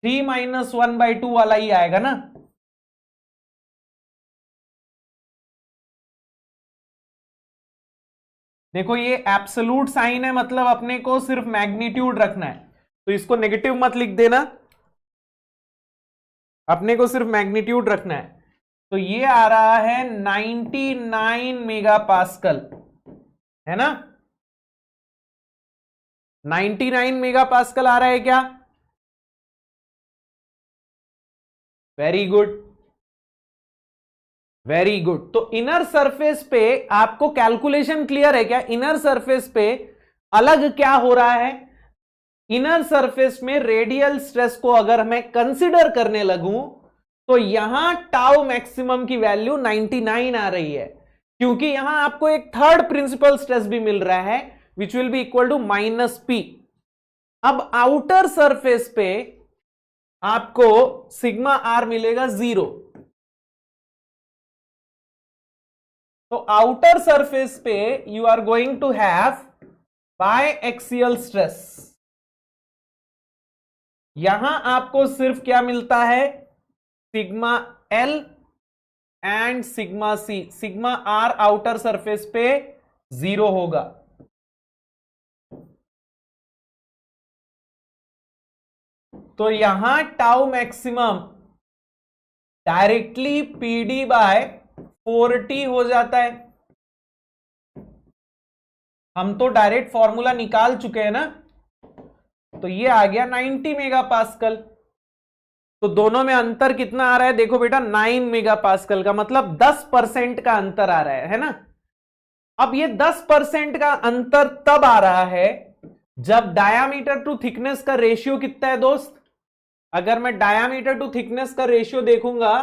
3 - 1/2 वाला ही आएगा ना। देखो ये एब्सोल्यूट साइन है, मतलब अपने को सिर्फ मैग्नीट्यूड रखना है, तो इसको नेगेटिव मत लिख देना, अपने को सिर्फ मैग्नीट्यूड रखना है। तो ये आ रहा है 99 मेगा पास्कल, है ना? 99 मेगा पास्कल आ रहा है क्या? Very good, very good. तो इनर सरफेस पे आपको कैलकुलेशन क्लियर है क्या? इनर सरफेस पे अलग क्या हो रहा है? इनर सरफेस में रेडियल स्ट्रेस को अगर मैं कंसिडर करने लगूं तो यहां टाउ मैक्सिमम की वैल्यू 99 आ रही है, क्योंकि यहां आपको एक थर्ड प्रिंसिपल स्ट्रेस भी मिल रहा है which will be equal to -P। अब आउटर सरफेस पे आपको सिग्मा आर मिलेगा 0। तो आउटर सरफेस पे you are going to have biaxial stress. यहां आपको सिर्फ क्या मिलता है? Sigma L and sigma C. Sigma R outer surface पे 0 होगा। तो यहां tau maximum directly PD by 4t हो जाता है। हम तो डायरेक्ट फॉर्मूला निकाल चुके हैं ना, तो ये आ गया 90 मेगा पास्कल। तो दोनों में अंतर कितना आ रहा है? देखो बेटा 9 मेगा पास्कल का मतलब 10% का अंतर आ रहा है ना? अब ये 10% का अंतर तब आ रहा है जब डायामीटर टू थिकनेस का रेशियो कितना है दोस्त? अगर मैं डायामीटर टू थिकनेस का रेशियो देखूंगा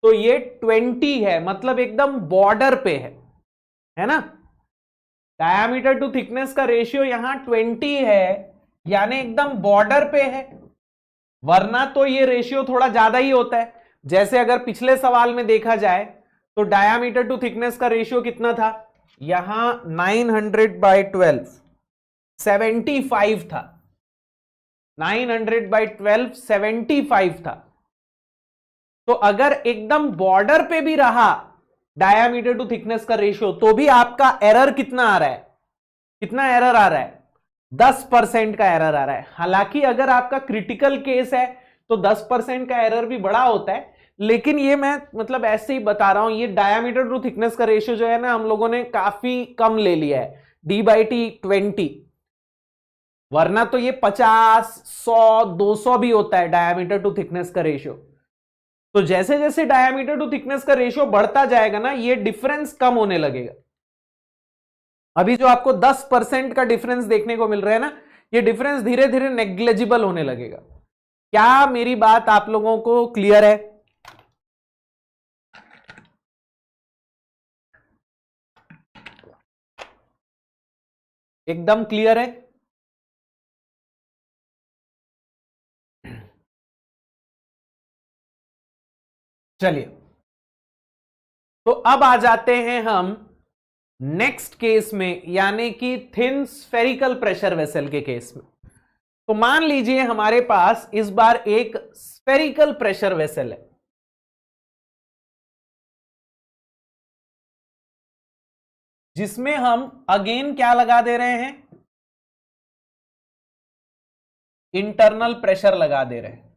तो ये 20 है, मतलब एकदम बॉर्डर पे है ना? डायामीटर टू थिकनेस का रेशियो यहां 20 है, यानी एकदम बॉर्डर पे है। वरना तो ये रेशियो थोड़ा ज्यादा ही होता है। जैसे अगर पिछले सवाल में देखा जाए तो डायामीटर टू थिकनेस का रेशियो कितना था? यहां 900/12 75 था। 900/12 75 था। तो अगर एकदम बॉर्डर पे भी रहा डायामीटर टू थिकनेस का रेशियो तो भी आपका एरर कितना आ रहा है? कितना एरर आ रहा है? 10% का एरर आ रहा है। हालांकि अगर आपका क्रिटिकल केस है तो 10% का एरर भी बड़ा होता है, लेकिन ये मैं मतलब ऐसे ही बता रहा हूं। ये डायामीटर टू थिकनेस का रेशियो जो है ना, हम लोगों ने काफी कम ले लिया है, d/t 20। वरना तो ये 50, 100, 200 भी होता है डायामीटर टू थिकनेस का रेशियो। तो जैसे जैसे डायामीटर टू थिकनेस का रेशियो बढ़ता जाएगा ना, ये डिफरेंस कम होने लगेगा। अभी जो आपको 10% का डिफरेंस देखने को मिल रहा है ना, ये डिफरेंस धीरे धीरे नेग्लिजिबल होने लगेगा। क्या मेरी बात आप लोगों को क्लियर है? एकदम क्लियर है? चलिए, तो अब आ जाते हैं हम नेक्स्ट केस में, यानी कि थिन स्फेरिकल प्रेशर वेसल के केस में। तो मान लीजिए हमारे पास इस बार एक स्फेरिकल प्रेशर वेसल है, जिसमें हम अगेन क्या लगा दे रहे हैं? इंटरनल प्रेशर लगा दे रहे हैं।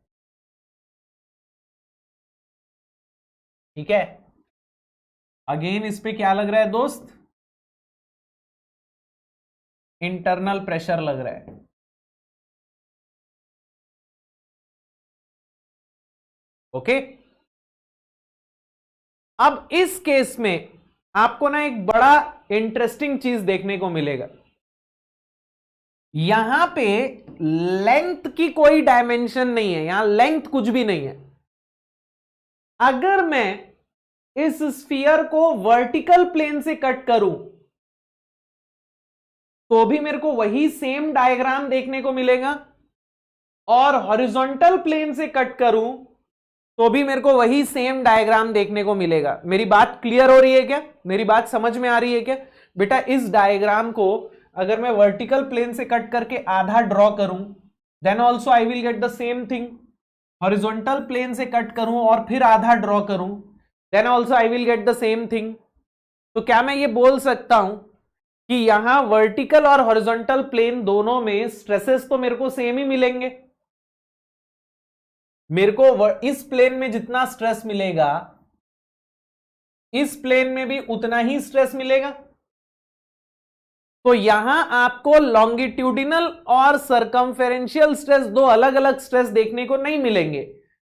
ठीक है, अगेन इस पे क्या लग रहा है दोस्त? इंटरनल प्रेशर लग रहा है। ओके, अब इस केस में आपको ना एक बड़ा इंटरेस्टिंग चीज देखने को मिलेगा। यहां पे लेंथ की कोई डायमेंशन नहीं है, यहां लेंथ कुछ भी नहीं है। अगर मैं इस स्फीयर को वर्टिकल प्लेन से कट करूं तो भी मेरे को वही सेम डायग्राम देखने को मिलेगा, और हॉरिजॉन्टल प्लेन से कट करूं तो भी मेरे को वही सेम डायग्राम देखने को मिलेगा। मेरी बात क्लियर हो रही है क्या? मेरी बात समझ में आ रही है क्या? बेटा इस डायग्राम को अगर मैं वर्टिकल प्लेन से कट करके आधा ड्रॉ करूं, then also I will get the same thing. Horizontal plane से कट करूं और फिर आधा ड्रॉ करूं, then also I will get the same thing. तो क्या मैं ये बोल सकता हूं कि यहां वर्टिकल और हॉरिजॉन्टल प्लेन दोनों में स्ट्रेसेस तो मेरे को सेम ही मिलेंगे। मेरे को इस प्लेन में जितना स्ट्रेस मिलेगा इस प्लेन में भी उतना ही स्ट्रेस मिलेगा। तो यहां आपको लॉन्गिट्यूडिनल और सरकमफेरेंशियल स्ट्रेस, दो अलग अलग स्ट्रेस देखने को नहीं मिलेंगे।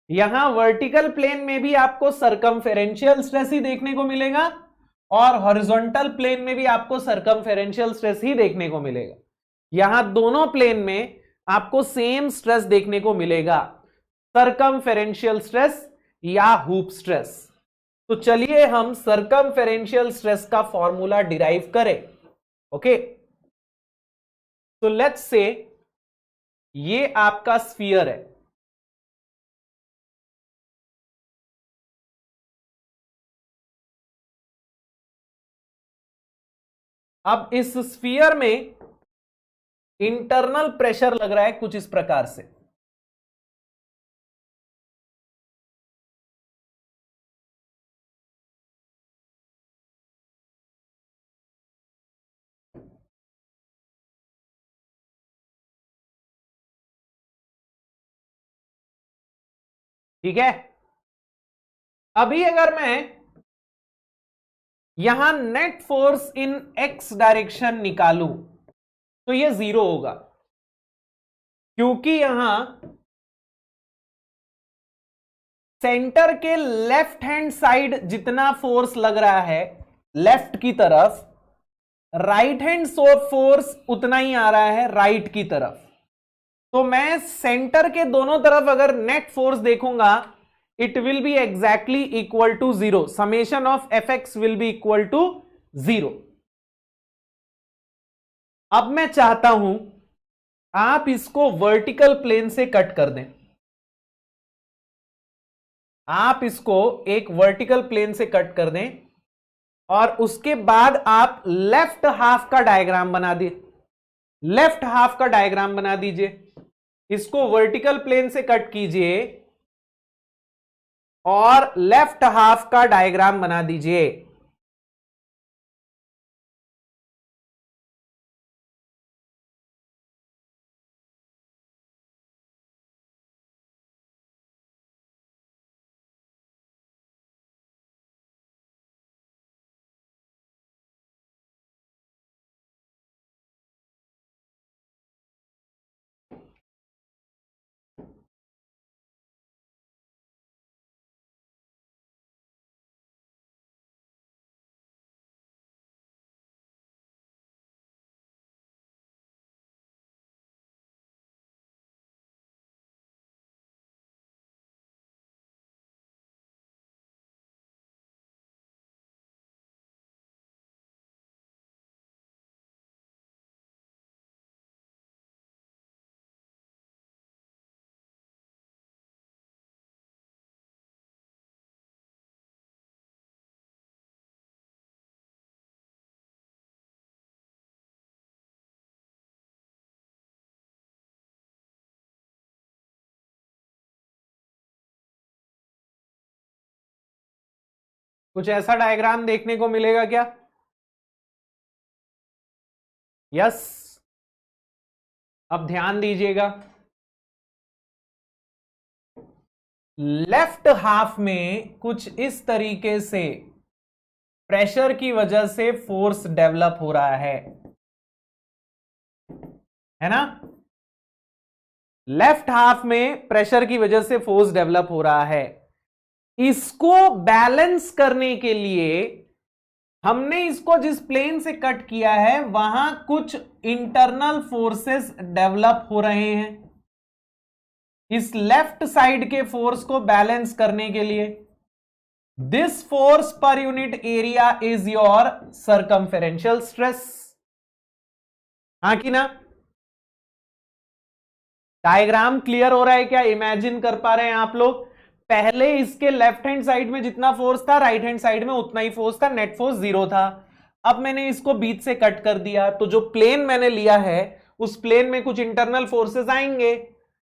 यहां वर्टिकल प्लेन में भी आपको सरकमफेरेंशियल स्ट्रेस ही देखने को मिलेगा और हॉरिजॉन्टल प्लेन में भी आपको सरकमफेरेंशियल स्ट्रेस ही देखने को मिलेगा। यहां दोनों प्लेन में आपको सेम स्ट्रेस देखने को मिलेगा, सरकमफेरेंशियल स्ट्रेस या हूप स्ट्रेस। तो चलिए हम सरकमफेरेंशियल स्ट्रेस का फॉर्मूला डिराइव करें। ओके, तो लेट्स से ये आपका स्फीयर है। अब इस स्फीयर में इंटरनल प्रेशर लग रहा है कुछ इस प्रकार से। ठीक है, अभी अगर मैं यहां net force in x direction निकालूं तो ये 0 होगा, क्योंकि यहां सेंटर के लेफ्ट हैंड साइड जितना फोर्स लग रहा है लेफ्ट की तरफ, राइट हैंड फोर्स उतना ही आ रहा है राइट की तरफ। तो मैं सेंटर के दोनों तरफ अगर नेट फोर्स देखूंगा it will be exactly equal to 0, summation of F X will be equal to 0। अब मैं चाहता हूं आप इसको वर्टिकल प्लेन से कट कर दें। आप इसको एक वर्टिकल प्लेन से कट कर दें और उसके बाद आप लेफ्ट हाफ का डायग्राम बना दिए, लेफ्ट हाफ का डायग्राम बना दीजिए। इसको वर्टिकल प्लेन से कट कीजिए और लेफ्ट हाफ का डायग्राम बना दीजिए। कुछ ऐसा डायग्राम देखने को मिलेगा क्या? यस, अब ध्यान दीजिएगा। लेफ्ट हाफ में कुछ इस तरीके से प्रेशर की वजह से फोर्स डेवलप हो रहा है ना? लेफ्ट हाफ में प्रेशर की वजह से फोर्स डेवलप हो रहा है। इसको बैलेंस करने के लिए हमने इसको जिस प्लेन से कट किया है वहां कुछ इंटरनल फोर्सेस डेवलप हो रहे हैं इस लेफ्ट साइड के फोर्स को बैलेंस करने के लिए। This force per unit area is your circumferential stress. हाँ कि ना? डायग्राम क्लियर हो रहा है क्या? इमेजिन कर पा रहे हैं आप लोग? पहले इसके लेफ्ट हैंड साइड में जितना फोर्स था राइट हैंड साइड में उतना ही फोर्स था, नेट फोर्स 0 था। अब मैंने इसको बीच से कट कर दिया तो जो प्लेन मैंने लिया है उस प्लेन में कुछ इंटरनल फोर्सेस आएंगे।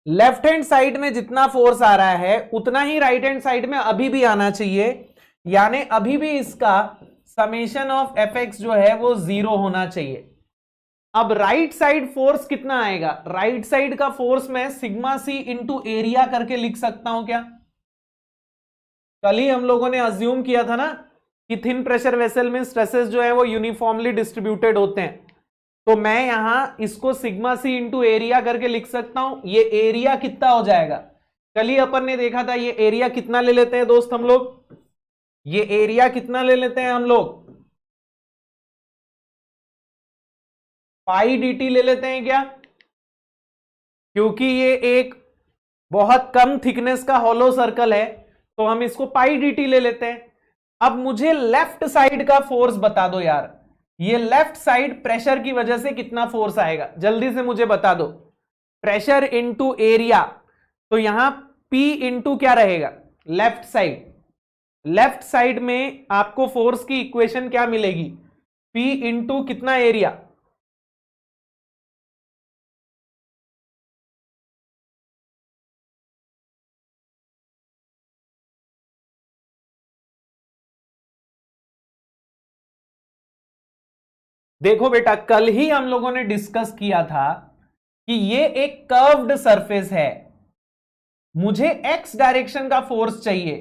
लेफ्ट हैंड साइड में जितना फोर्स आ रहा है उतना ही राइट हैंड साइड में अभी भी आना चाहिए, यानी अभी भी इसका समेशन ऑफ एफ एक्स जो है वो 0 होना चाहिए। अब राइट साइड फोर्स कितना आएगा? राइट साइड का फोर्स मैं सिग्मा सी इंटू एरिया करके लिख सकता हूं क्या? कल ही हम लोगों ने अज्यूम किया था ना कि थिन प्रेशर वेसल में स्ट्रेसेस जो है वो यूनिफॉर्मली डिस्ट्रीब्यूटेड होते हैं, तो मैं यहां इसको सिग्मा सी इंटू एरिया करके लिख सकता हूं। ये एरिया कितना हो जाएगा? कल ही अपन ने देखा था ये एरिया कितना ले लेते हैं दोस्त हम लोग, ये एरिया कितना ले लेते हैं हम लोग? पाई dt ले लेते हैं क्या? क्योंकि ये एक बहुत कम थिकनेस का हॉलो सर्कल है तो हम इसको पाई dt ले लेते हैं। अब मुझे लेफ्ट साइड का फोर्स बता दो यार, ये लेफ्ट साइड प्रेशर की वजह से कितना फोर्स आएगा? जल्दी से मुझे बता दो। प्रेशर इंटू एरिया, तो यहां P इंटू क्या रहेगा? Left side. लेफ्ट साइड में आपको फोर्स की इक्वेशन क्या मिलेगी? P इंटू कितना एरिया? देखो बेटा, कल ही हम लोगों ने डिस्कस किया था कि ये एक कर्व्ड सरफेस है, मुझे एक्स डायरेक्शन का फोर्स चाहिए,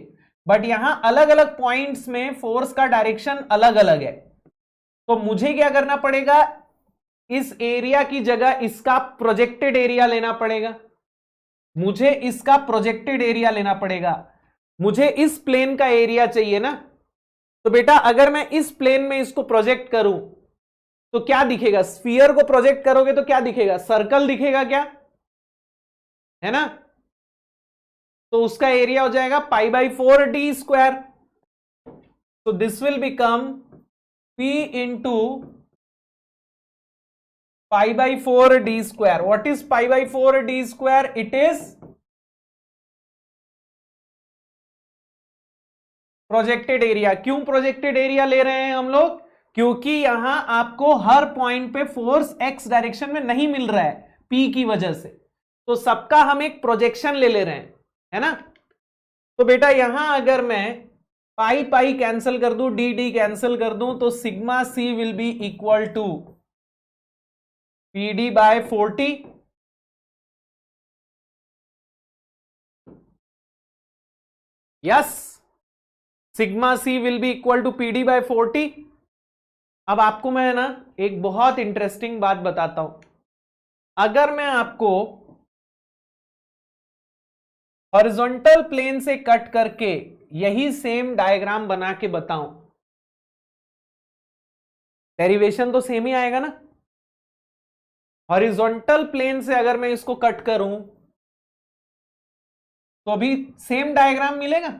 बट यहां अलग अलग पॉइंट्स में फोर्स का डायरेक्शन अलग अलग है। तो मुझे क्या करना पड़ेगा? इस एरिया की जगह इसका प्रोजेक्टेड एरिया लेना पड़ेगा। मुझे इसका प्रोजेक्टेड एरिया लेना पड़ेगा। मुझे इस प्लेन का एरिया चाहिए ना, तो बेटा अगर मैं इस प्लेन में इसको प्रोजेक्ट करूं तो क्या दिखेगा? स्फीयर को प्रोजेक्ट करोगे तो क्या दिखेगा? सर्कल दिखेगा क्या? है ना? तो उसका एरिया हो जाएगा पाई बाई 4d²। तो this will become P into pi by 4d²। What is pi by 4d²? It is projected area. क्यों प्रोजेक्टेड एरिया ले रहे हैं हम लोग? क्योंकि यहां आपको हर पॉइंट पे फोर्स एक्स डायरेक्शन में नहीं मिल रहा है P की वजह से, तो सबका हम एक प्रोजेक्शन ले रहे हैं, है ना? तो बेटा यहां अगर मैं पाई पाई कैंसिल कर दूं, डी डी कैंसिल कर दूं, तो sigma C will be equal to PD bye 40। Yes, sigma C will be equal to PD bye 40। अब आपको मैं ना एक बहुत इंटरेस्टिंग बात बताता हूं। अगर मैं आपको हॉरिजॉन्टल प्लेन से कट करके यही सेम डायग्राम बना के बताऊं, डेरिवेशन तो सेम ही आएगा ना। हॉरिजॉन्टल प्लेन से अगर मैं इसको कट करूं तो भी सेम डायग्राम मिलेगा।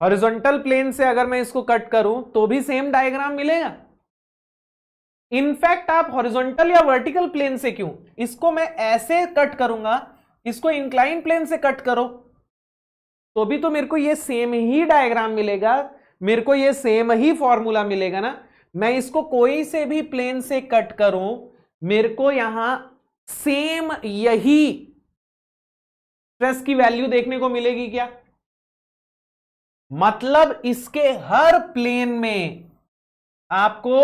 हॉरिजॉन्टल प्लेन से अगर मैं इसको कट करूं तो भी सेम डायग्राम मिलेगा। इनफैक्ट आप हॉरिजॉन्टल या वर्टिकल प्लेन से क्यों, इसको मैं ऐसे कट करूंगा, इसको इंक्लाइन प्लेन से कट करो तो भी तो मेरे को ये सेम ही डायग्राम मिलेगा, मेरे को ये सेम ही फॉर्मूला मिलेगा ना। मैं इसको कोई से भी प्लेन से कट करूं, मेरे को यहां सेम यही स्ट्रेस की वैल्यू देखने को मिलेगी क्या? मतलब इसके हर प्लेन में आपको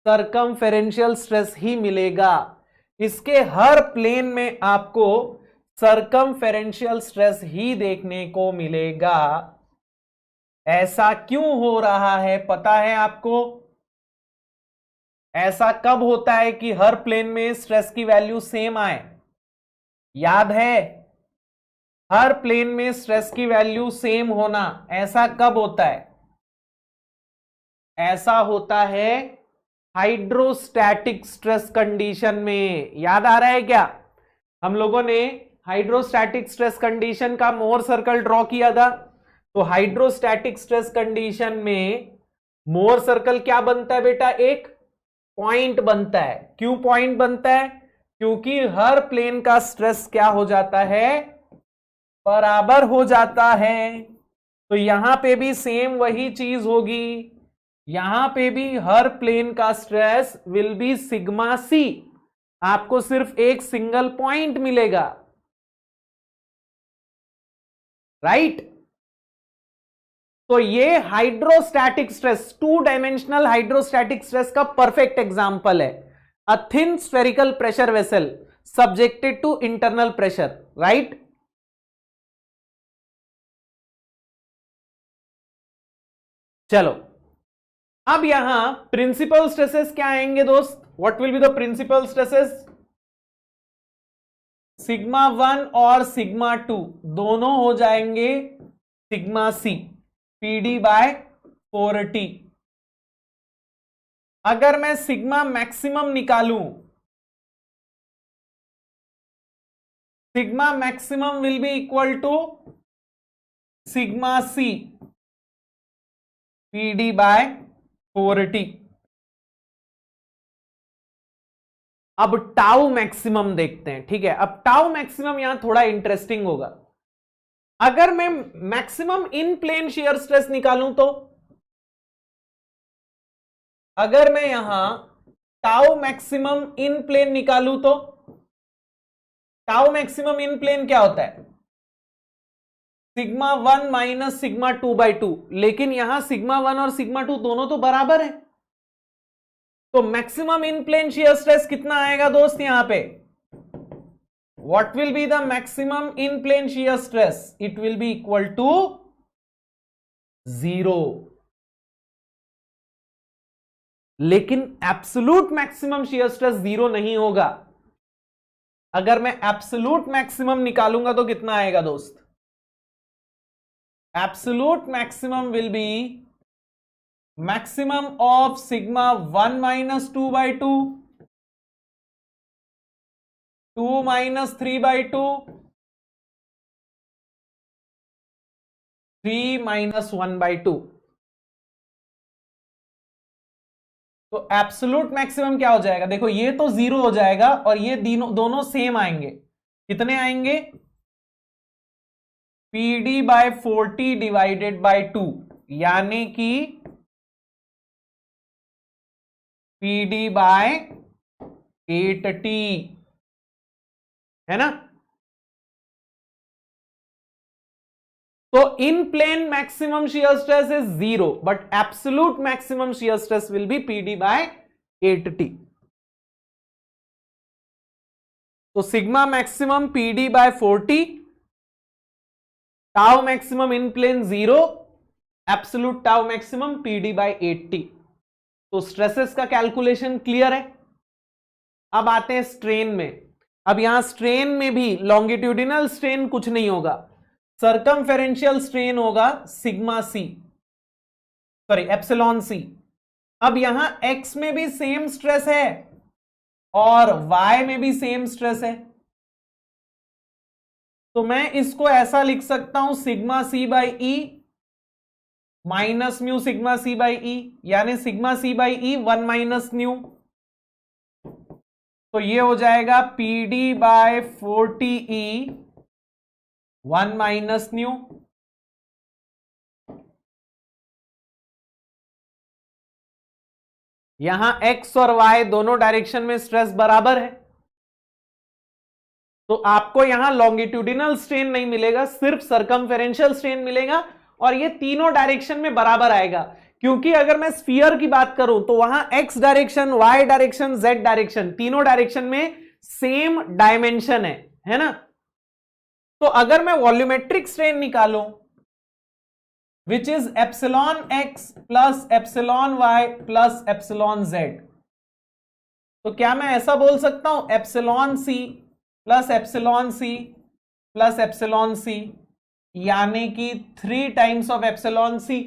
सर्कमफेरेंशियल स्ट्रेस ही मिलेगा, इसके हर प्लेन में आपको सर्कमफेरेंशियल स्ट्रेस ही देखने को मिलेगा। ऐसा क्यों हो रहा है पता है आपको? ऐसा कब होता है कि हर प्लेन में स्ट्रेस की वैल्यू सेम आए? याद है, हर प्लेन में स्ट्रेस की वैल्यू सेम होना ऐसा कब होता है? ऐसा होता है हाइड्रोस्टैटिक स्ट्रेस कंडीशन में। याद आ रहा है क्या? हम लोगों ने हाइड्रोस्टैटिक स्ट्रेस कंडीशन का मोर सर्कल ड्रॉ किया था। तो हाइड्रोस्टैटिक स्ट्रेस कंडीशन में मोर सर्कल क्या बनता है बेटा? एक पॉइंट बनता है। क्यों पॉइंट बनता है? क्योंकि हर प्लेन का स्ट्रेस क्या हो जाता है? बराबर हो जाता है। तो यहां पे भी सेम वही चीज होगी, यहां पे भी हर प्लेन का stress will be sigma C. आपको सिर्फ एक सिंगल पॉइंट मिलेगा, राइट? तो ये hydrostatic stress, 2 dimensional hydrostatic stress का परफेक्ट एग्जांपल है। A thin spherical pressure vessel subjected to internal pressure, right. चलो अब यहां प्रिंसिपल स्ट्रेसेस क्या आएंगे दोस्त? What will be the principal stresses? Sigma 1 और सिग्मा 2 दोनों हो जाएंगे sigma C, PD by 4t। अगर मैं सिग्मा मैक्सिमम निकालूं, sigma maximum will be equal to sigma C PD by 4t। अब टाउ मैक्सिमम देखते हैं, ठीक है। अब टाउ मैक्सिमम यहां थोड़ा इंटरेस्टिंग होगा। अगर मैं maximum in plane shear stress निकालूं तो, अगर मैं यहां टाउ मैक्सिमम इन प्लेन निकालूं तो, टाउ मैक्सिमम इन प्लेन क्या होता है? सिग्मा 1 माइनस सिग्मा 2/2, लेकिन यहां सिग्मा 1 और सिग्मा 2 दोनों तो बराबर है, तो maximum in plane shear stress कितना आएगा दोस्त यहां पे? What will be the maximum in plane shear stress? It will be equal to 0। लेकिन एब्सोल्यूट मैक्सिमम शियर स्ट्रेस 0 नहीं होगा। अगर मैं एब्सोल्यूट मैक्सिमम निकालूंगा तो कितना आएगा दोस्त? Absolute maximum will B maximum of sigma 1 minus 2/2, 2 minus 3/2, 3 minus 1/2। तो एब्सोल्यूट मैक्सिमम क्या हो जाएगा? देखो ये तो 0 हो जाएगा और ये दोनों सेम आएंगे। कितने आएंगे? PD बाय 40 डिवाइडेड बाय 2, यानी कि PD बाय 8t, है ना। तो in plane maximum shear stress is 0, but absolute maximum shear stress will be PD by 8t। तो sigma maximum PD bye 40, tau maximum in plane 0, absolute tau maximum PD by 8t। तो stresses का calculation clear है। अब आते हैं strain में। अब यहां स्ट्रेन में भी लॉन्गिट्यूडिनल स्ट्रेन कुछ नहीं होगा, सर्कमफेरेंशियल स्ट्रेन होगा सिग्मा सी, सॉरी एप्सिलॉन सी। अब यहां एक्स में भी सेम स्ट्रेस है और वाई में भी सेम स्ट्रेस है, तो मैं इसको ऐसा लिख सकता हूं sigma C by E minus mu sigma C by E, यानी sigma C by E 1 minus nu. तो ये हो जाएगा PD by 40E 1 minus nu. यहां x और y दोनों डायरेक्शन में स्ट्रेस बराबर है, तो आपको यहां लॉन्गिट्यूडिनल स्ट्रेन नहीं मिलेगा, सिर्फ सर्कमफेरेंशियल स्ट्रेन मिलेगा और ये तीनों डायरेक्शन में बराबर आएगा। क्योंकि अगर मैं स्फीयर की बात करूं तो वहां x direction, y direction, z direction, तीनों डायरेक्शन में सेम डायमेंशन है ना। तो अगर मैं वॉल्यूमेट्रिक स्ट्रेन निकालूं which is epsilon x plus epsilon y plus epsilon z, तो क्या मैं ऐसा बोल सकता हूं epsilon c plus epsilon c plus epsilon c, यानी कि 3 times of epsilon c।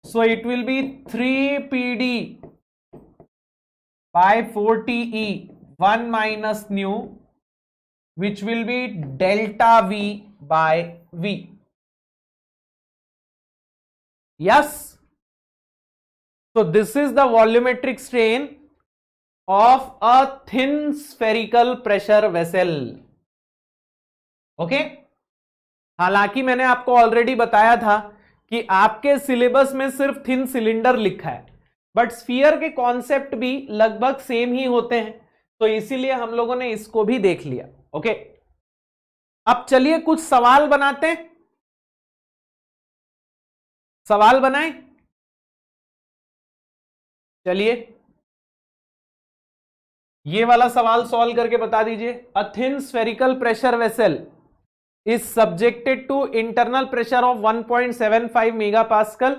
So it will be 3PD by 40E 1 minus nu, which will be delta V by V. Yes. So this is the volumetric strain of a thin spherical pressure vessel. Okay? हालांकि मैंने आपको already बताया था कि आपके syllabus में सिर्फ thin cylinder लिखा है, बट स्फीयर के कॉन्सेप्ट भी लगभग सेम ही होते हैं, तो इसीलिए हम लोगों ने इसको भी देख लिया। ओके, अब चलिए कुछ सवाल बनाते हैं। सवाल बनाए, चलिए ये वाला सवाल सॉल्व करके बता दीजिए। A thin spherical pressure vessel is subjected to internal pressure of 1.75 megapascal.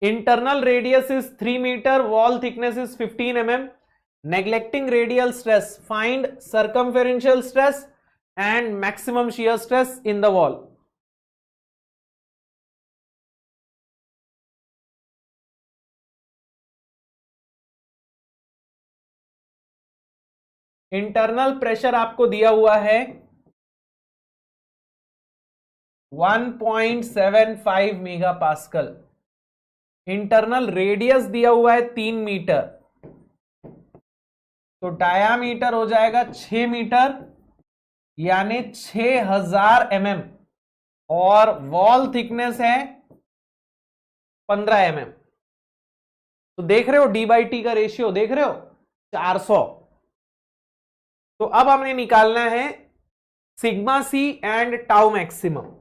Internal radius is 3 meter, wall thickness is 15 mm. Neglecting radial stress, find circumferential stress and maximum shear stress in the wall. Internal pressure आपको दिया हुआ है 1.75 mega pascal, internal radius दिया हुआ है 3 metre, तो diameter हो जाएगा 6 मीटर यानी 6000 mm, और वॉल थिकनेस है 15 mm। तो देख रहे हो डी बाई टी का रेशियो, देख रहे हो 400। तो अब हमने निकालना है sigma C and tau maximum.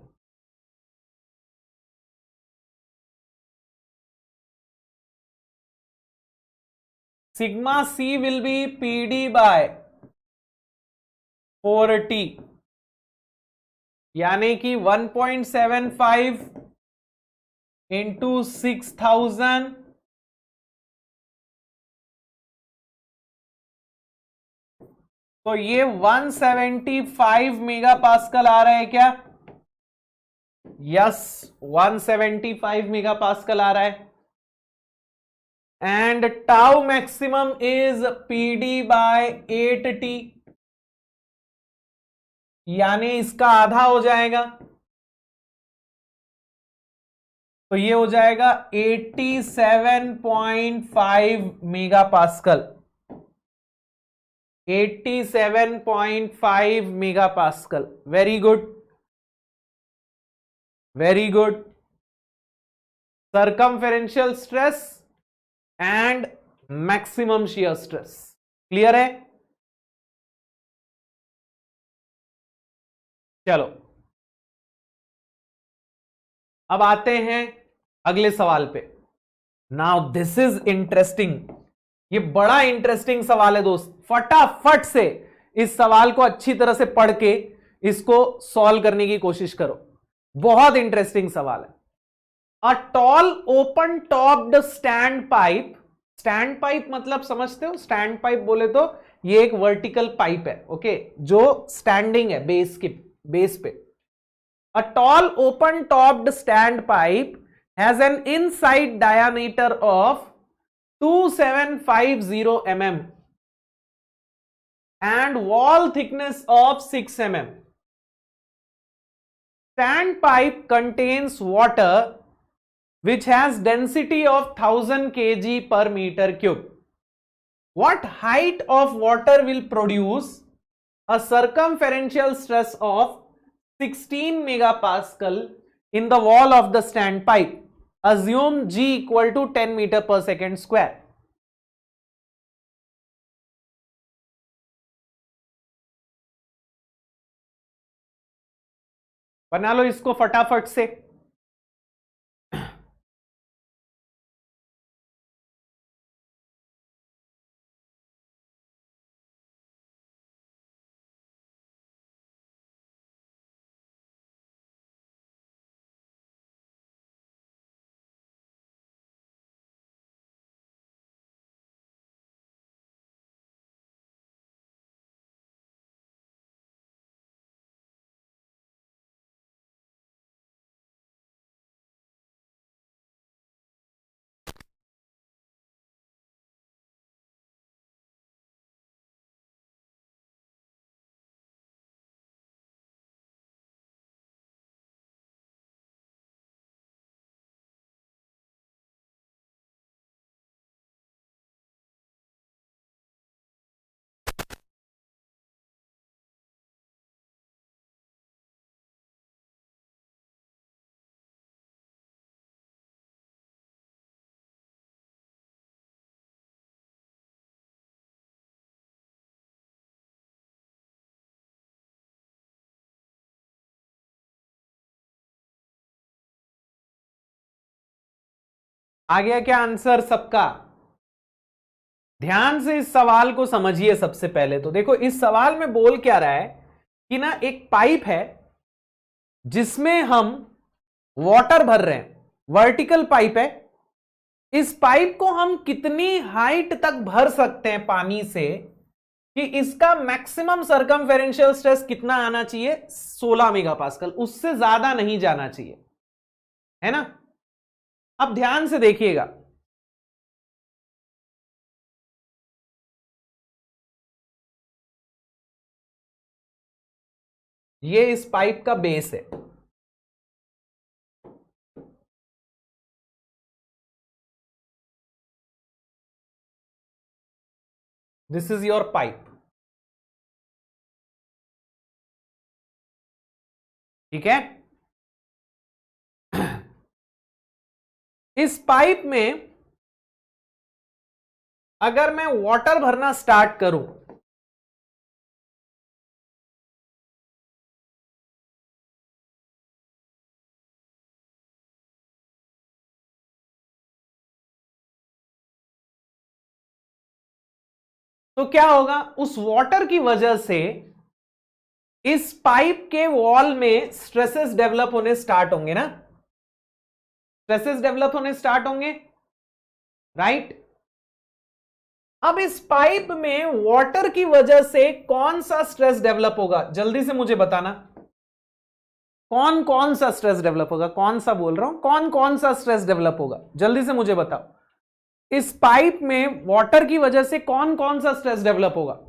Sigma C will be PD by 4t, यानी कि 1.75 इंटू 6000 तो ये 175 मेगा पास्कल आ रहा है क्या? यस 175 मेगा पास्कल आ रहा है। And tau maximum is PD bye 8t, यानी इसका आधा हो जाएगा, तो ये हो जाएगा 87.5 megapascal, 87.5 megapascal. Very good, very good. Circumferential stress and maximum shear stress clear है? चलो अब आते हैं अगले सवाल पे। नाउ दिस इज इंटरेस्टिंग, ये बड़ा इंटरेस्टिंग सवाल है दोस्त। फटाफट से इस सवाल को अच्छी तरह से पढ़ के इसको सॉल्व करने की कोशिश करो, बहुत इंटरेस्टिंग सवाल है। A tall open topped stand pipe, stand pipe मतलब समझते हो? स्टैंड पाइप बोले तो ये एक वर्टिकल पाइप है, ओके, जो स्टैंडिंग है बेस के, बेस पे। A tall open topped stand pipe has an inside diameter of 2750 mm and wall thickness of 6 mm. Standpipe contains water which has density of 1000 kg per meter cube. What height of water will produce a circumferential stress of 16 megapascal in the wall of the standpipe? Assume G equal to 10 meter per second square. बना लो इसको फटाफट से। आ गया क्या answer सबका? ध्यान से इस सवाल को समझिए। सबसे पहले तो देखो इस सवाल में बोल क्या रहा है कि ना एक पाइप है जिसमें हम वाटर भर रहे हैं, वर्टिकल पाइप है। इस पाइप को हम कितनी हाइट तक भर सकते हैं पानी से कि इसका मैक्सिमम सर्कमफेरेंशियल स्ट्रेस कितना आना चाहिए? 16 मेगापास्कल, उससे ज्यादा नहीं जाना चाहिए, है ना। अब ध्यान से देखिएगा, ये इस पाइप का बेस है। दिस इज योर पाइप, ठीक है। इस पाइप में अगर मैं वाटर भरना स्टार्ट करूं, तो क्या होगा? उस वाटर की वजह से इस पाइप के वॉल में स्ट्रेसेस डेवलप होने स्टार्ट होंगे ना, स्ट्रेसेस डेवलप होने स्टार्ट होंगे, राइट। अब इस पाइप में वाटर की वजह से कौन सा स्ट्रेस डेवलप होगा? जल्दी से मुझे बताना, कौन कौन सा स्ट्रेस डेवलप होगा? कौन सा बोल रहा हूं, कौन कौन सा स्ट्रेस डेवलप होगा? जल्दी से मुझे बताओ। इस पाइप में वाटर की वजह से कौन कौन सा स्ट्रेस डेवलप होगा?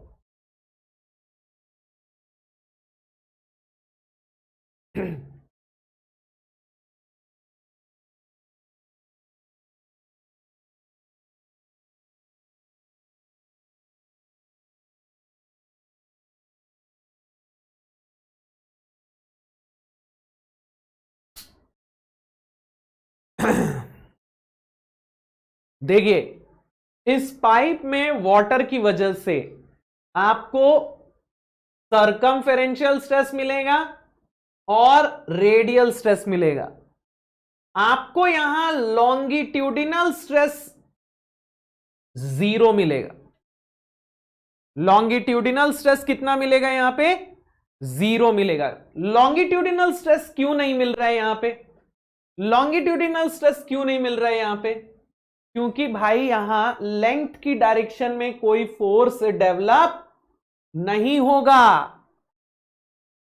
देखिए, इस पाइप में वाटर की वजह से आपको सर्कमफेरेंशियल स्ट्रेस मिलेगा और रेडियल स्ट्रेस मिलेगा। आपको यहां लॉन्गिट्यूडिनल स्ट्रेस 0 मिलेगा। लॉन्गिट्यूडिनल स्ट्रेस कितना मिलेगा? यहां पे 0 मिलेगा। लॉन्गिट्यूडिनल स्ट्रेस क्यों नहीं मिल रहा है यहां पे? लॉन्गिट्यूडिनल स्ट्रेस क्यों नहीं मिल रहा है यहां पे? क्योंकि भाई यहां लेंथ की डायरेक्शन में कोई फोर्स डेवलप नहीं होगा।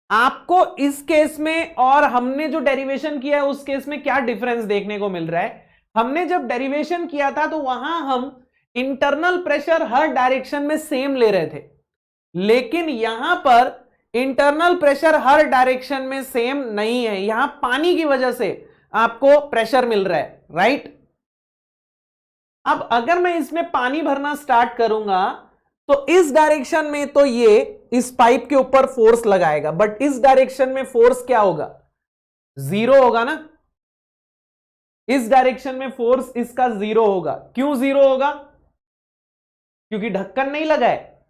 आपको इस केस में और हमने जो डेरिवेशन किया है उस केस में क्या डिफरेंस देखने को मिल रहा है? हमने जब डेरिवेशन किया था तो वहां हम इंटरनल प्रेशर हर डायरेक्शन में सेम ले रहे थे, लेकिन यहां पर इंटरनल प्रेशर हर डायरेक्शन में सेम नहीं है। यहां पानी की वजह से आपको प्रेशर मिल रहा है, राइट। अब अगर मैं इसमें पानी भरना स्टार्ट करूंगा तो इस डायरेक्शन में तो ये इस पाइप के ऊपर फोर्स लगाएगा, बट इस डायरेक्शन में फोर्स क्या होगा? 0 होगा ना। इस डायरेक्शन में फोर्स इसका 0 होगा। क्यों 0 होगा? क्योंकि ढक्कन नहीं लगा है।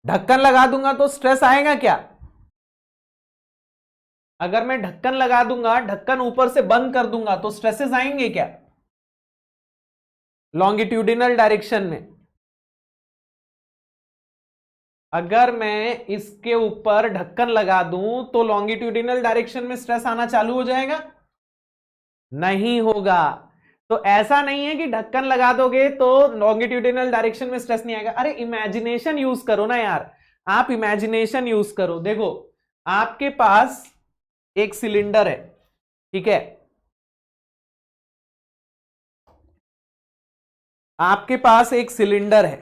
ढक्कन लगा दूंगा तो स्ट्रेस आएगा क्या? अगर मैं ढक्कन लगा दूंगा, ढक्कन ऊपर से बंद कर दूंगा तो स्ट्रेसेस आएंगे क्या लॉन्गिट्यूडिनल डायरेक्शन में? अगर मैं इसके ऊपर ढक्कन लगा दूं तो लॉन्गिट्यूडिनल डायरेक्शन में स्ट्रेस आना चालू हो जाएगा? नहीं होगा। तो ऐसा नहीं है कि ढक्कन लगा दोगे तो लॉन्गिट्यूडिनल डायरेक्शन में स्ट्रेस नहीं आएगा। अरे इमेजिनेशन यूज करो ना यार, आप इमेजिनेशन यूज करो। देखो, आपके पास एक सिलेंडर है, ठीक है। आपके पास एक सिलेंडर है।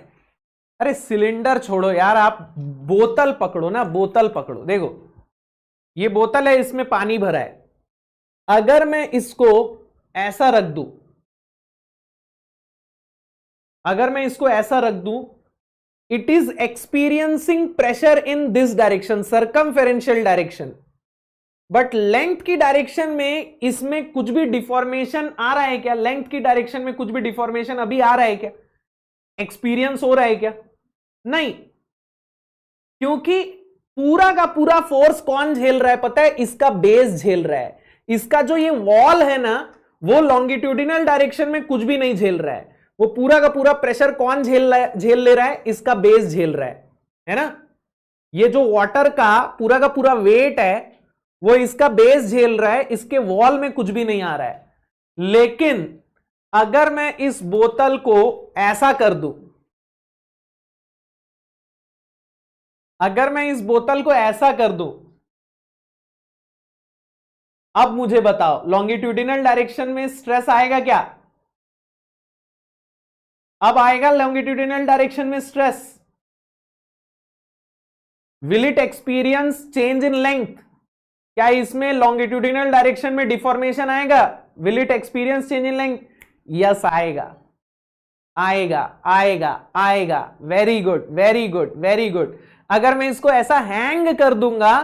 अरे सिलेंडर छोड़ो यार, आप बोतल पकड़ो ना, बोतल पकड़ो। देखो ये बोतल है, इसमें पानी भरा है। अगर मैं इसको ऐसा रख दूं, अगर मैं इसको ऐसा रख दूं, it is experiencing pressure in this direction, circumferential direction, but length की डायरेक्शन में इसमें कुछ भी डिफॉर्मेशन आ रहा है क्या? लेंथ की डायरेक्शन में कुछ भी डिफॉर्मेशन अभी आ रहा है क्या? एक्सपीरियंस हो रहा है क्या? नहीं, क्योंकि पूरा का पूरा फोर्स कौन झेल रहा है पता है? इसका बेस झेल रहा है। इसका जो ये वॉल है ना, वो लॉन्गिट्यूडिनल डायरेक्शन में कुछ भी नहीं झेल रहा है, वो पूरा का पूरा प्रेशर कौन झेल ले रहा है, इसका बेस झेल रहा है ना। ये जो वाटर का पूरा वेट है वो इसका बेस झेल रहा है, इसके वॉल में कुछ भी नहीं आ रहा है। लेकिन अगर मैं इस बोतल को ऐसा कर दूं, अगर मैं इस बोतल को ऐसा कर दूं, अब मुझे बताओ लॉन्गिट्यूडिनल डायरेक्शन में स्ट्रेस आएगा क्या? अब आएगा लॉन्गिट्यूडिनल डायरेक्शन में stress? Will it experience change in length? क्या इसमें लॉन्गिट्यूडिनल डायरेक्शन में डिफॉर्मेशन आएगा? Will it experience change in length? Yes, आएगा आएगा आएगा आएगा। Very good very good very good. अगर मैं इसको ऐसा हैंग कर दूंगा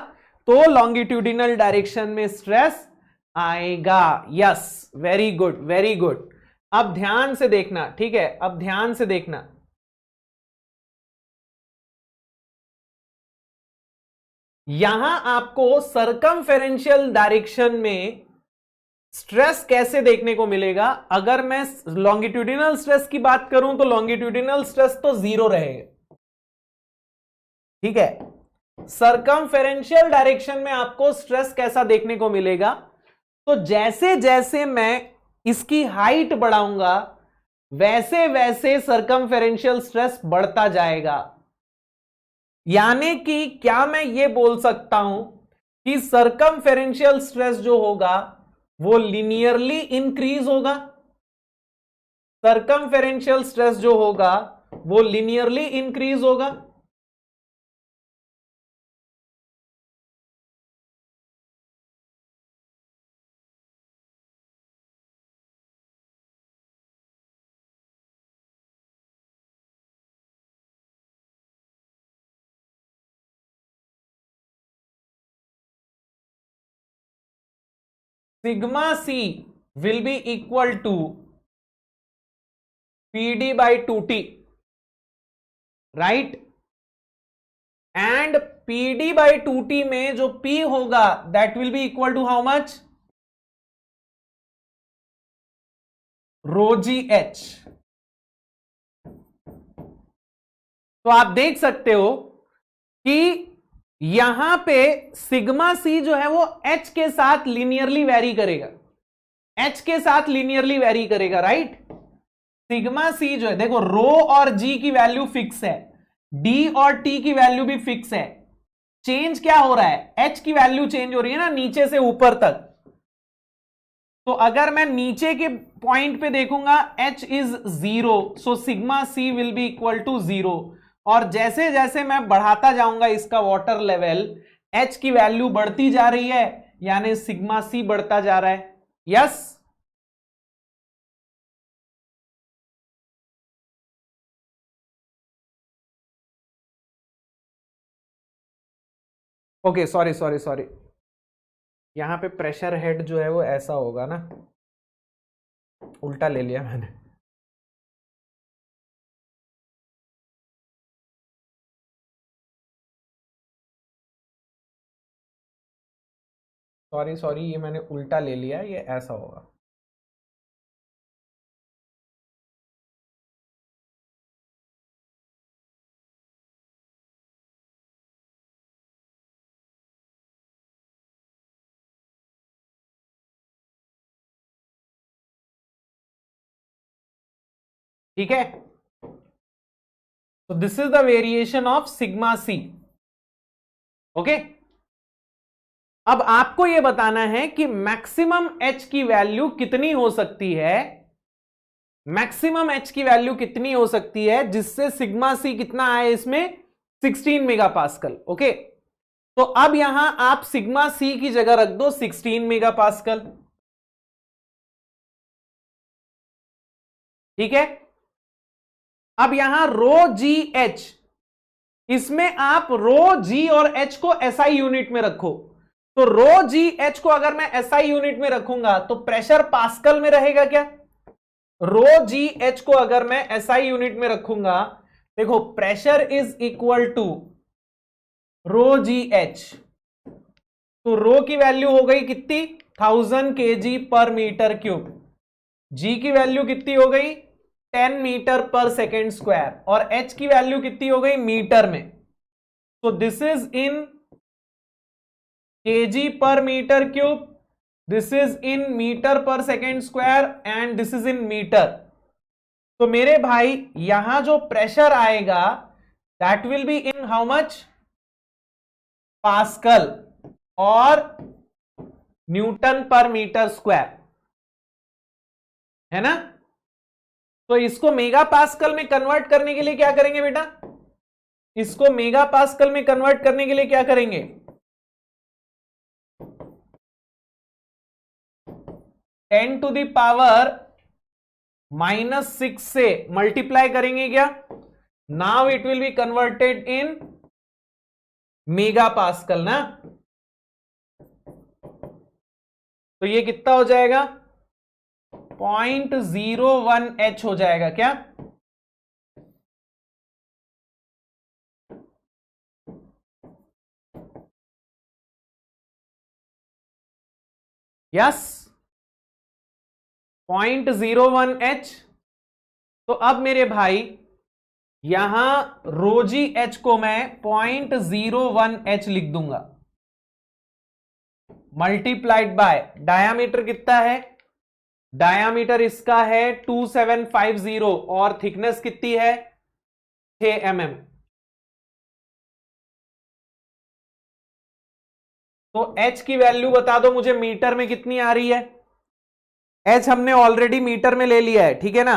तो लॉन्गिट्यूडिनल डायरेक्शन में स्ट्रेस आएगा। Yes, very good very good. अब ध्यान से देखना, ठीक है, अब ध्यान से देखना। यहां आपको सरकमफेरेंशियल डायरेक्शन में स्ट्रेस कैसे देखने को मिलेगा? अगर मैं लॉन्गिट्यूडिनल स्ट्रेस की बात करूं तो लॉन्गिट्यूडिनल स्ट्रेस तो 0 रहेगा, ठीक है। सरकमफेरेंशियल डायरेक्शन में आपको स्ट्रेस कैसा देखने को मिलेगा? तो जैसे जैसे मैं इसकी हाइट बढ़ाऊंगा वैसे वैसे सरकमफेरेंशियल स्ट्रेस बढ़ता जाएगा। यानी कि क्या मैं ये बोल सकता हूं कि सरकमफेरेंशियल स्ट्रेस जो होगा वो लिनियरली इंक्रीज होगा? सरकमफेरेंशियल स्ट्रेस जो होगा वो लिनियरली इंक्रीज होगा। Sigma C will be equal to PD by 2T, राइट। एंड PD by 2T में जो P होगा that will be equal to how much? Rho G H. तो आप देख सकते हो कि यहां पे सिग्मा सी जो है वो H के साथ लिनियरली वेरी करेगा, H के साथ लिनियरली वेरी करेगा, राइट। सिग्मा सी जो है, देखो रो और जी की वैल्यू फिक्स है, डी और टी की वैल्यू भी फिक्स है। चेंज क्या हो रहा है? एच की वैल्यू चेंज हो रही है ना, नीचे से ऊपर तक। तो अगर मैं नीचे के पॉइंट पे देखूंगा H is 0, so sigma C will be equal to 0। और जैसे जैसे मैं बढ़ाता जाऊंगा इसका वाटर लेवल, एच की वैल्यू बढ़ती जा रही है, यानी सिग्मा सी बढ़ता जा रहा है। Yes, okay, sorry sorry sorry, यहां पे प्रेशर हेड जो है वो ऐसा होगा ना, उल्टा ले लिया मैंने। सॉरी सॉरी, ये मैंने उल्टा ले लिया, ये ऐसा होगा। ठीक है, तो this is the variation of sigma C. Okay, अब आपको यह बताना है कि मैक्सिमम एच की वैल्यू कितनी हो सकती है, मैक्सिमम एच की वैल्यू कितनी हो सकती है जिससे सिग्मा सी कितना आए इसमें 16 मेगापास्कल। ओके, तो अब यहां आप सिग्मा सी की जगह रख दो 16 मेगापास्कल। ठीक है, अब यहां रो जी एच, इसमें आप रो जी और एच को एसआई यूनिट में रखो। तो रो जी एच को अगर मैं एसआई यूनिट में रखूंगा तो प्रेशर पास्कल में रहेगा क्या? रो जी एच को अगर मैं एसआई यूनिट में रखूंगा, देखो pressure is equal to rho G H, तो रो की वैल्यू हो गई कितनी? 1000 kg पर मीटर क्यूब। जी की वैल्यू कितनी हो गई 10 मीटर पर सेकेंड स्क्वायर और एच की वैल्यू कितनी हो गई मीटर में। तो this is in KG per metre cube, this is in metre per second square and this is in metre. तो मेरे भाई यहां जो प्रेशर आएगा that will be in how much pascal और न्यूटन पर मीटर स्क्वायर, है ना। तो इसको मेगा पास्कल में कन्वर्ट करने के लिए क्या करेंगे बेटा, इसको मेगा पास्कल में कन्वर्ट करने के लिए क्या करेंगे, 10 टू द पावर -6 से मल्टीप्लाई करेंगे क्या। Now it will be converted in mega pascal ना। तो ये कितना हो जाएगा 0.01H हो जाएगा क्या। Yes 0.01H। तो अब मेरे भाई यहां रोजी H को मैं 0.01H लिख दूंगा मल्टीप्लाइड बाय डायामीटर कितना है, डायामीटर इसका है 2750 और थिकनेस कितनी है 6 mm। तो H की वैल्यू बता दो मुझे मीटर में कितनी आ रही है। H हमने ऑलरेडी मीटर में ले लिया है, ठीक है ना।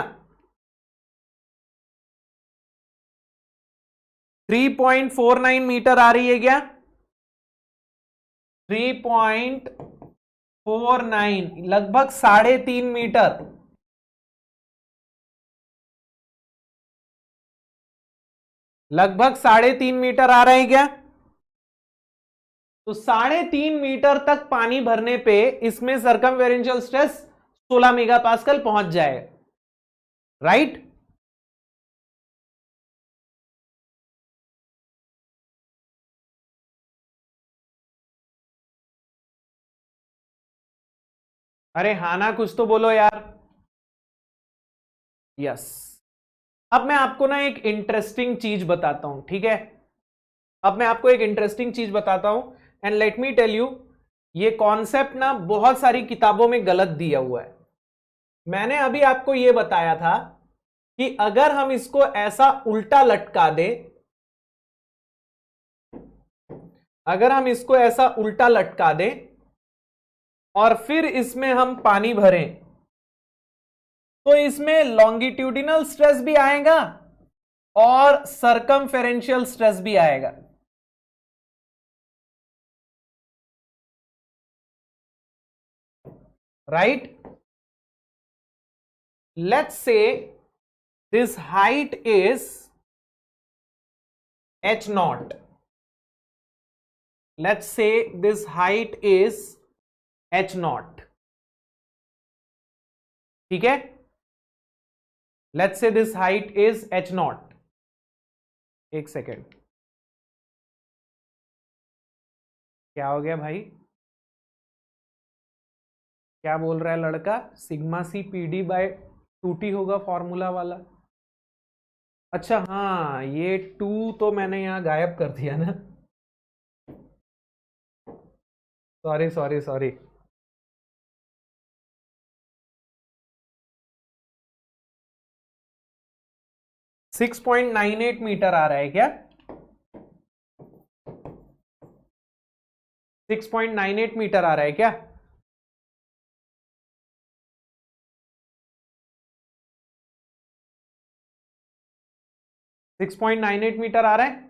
3.49 मीटर आ रही है क्या, 3.49 लगभग 3.5 मीटर, लगभग 3.5 मीटर आ रहे हैं क्या। तो 3.5 मीटर तक पानी भरने पे इसमें सर्कमफेरेंशियल स्ट्रेस 16 मेगापास्कल पहुंच जाएगा, राइट। अरे हाँ ना, कुछ तो बोलो यार। यस अब मैं आपको ना एक इंटरेस्टिंग चीज बताता हूं, ठीक है। अब मैं आपको एक इंटरेस्टिंग चीज बताता हूं and let me tell you, ये कॉन्सेप्ट ना बहुत सारी किताबों में गलत दिया हुआ है। मैंने अभी आपको यह बताया था कि अगर हम इसको ऐसा उल्टा लटका दे, अगर हम इसको ऐसा उल्टा लटका दें और फिर इसमें हम पानी भरें तो इसमें लॉन्गिट्यूडिनल स्ट्रेस भी आएगा और सर्कमफेरेंशियल स्ट्रेस भी आएगा, right. Let's say this height is h0, let's say this height is h0, ठीक है। let's say this height is h0। एक सेकेंड, क्या हो गया भाई, क्या बोल रहा है लड़का, sigma C PD by 2t होगा फॉर्मूला वाला। अच्छा हाँ, ये 2 तो मैंने यहां गायब कर दिया ना, sorry sorry sorry. Six 6.98 metre आ रहा है क्या, 6.98 मीटर आ रहा है क्या। सिक्स 6.98 मीटर आ रहा है।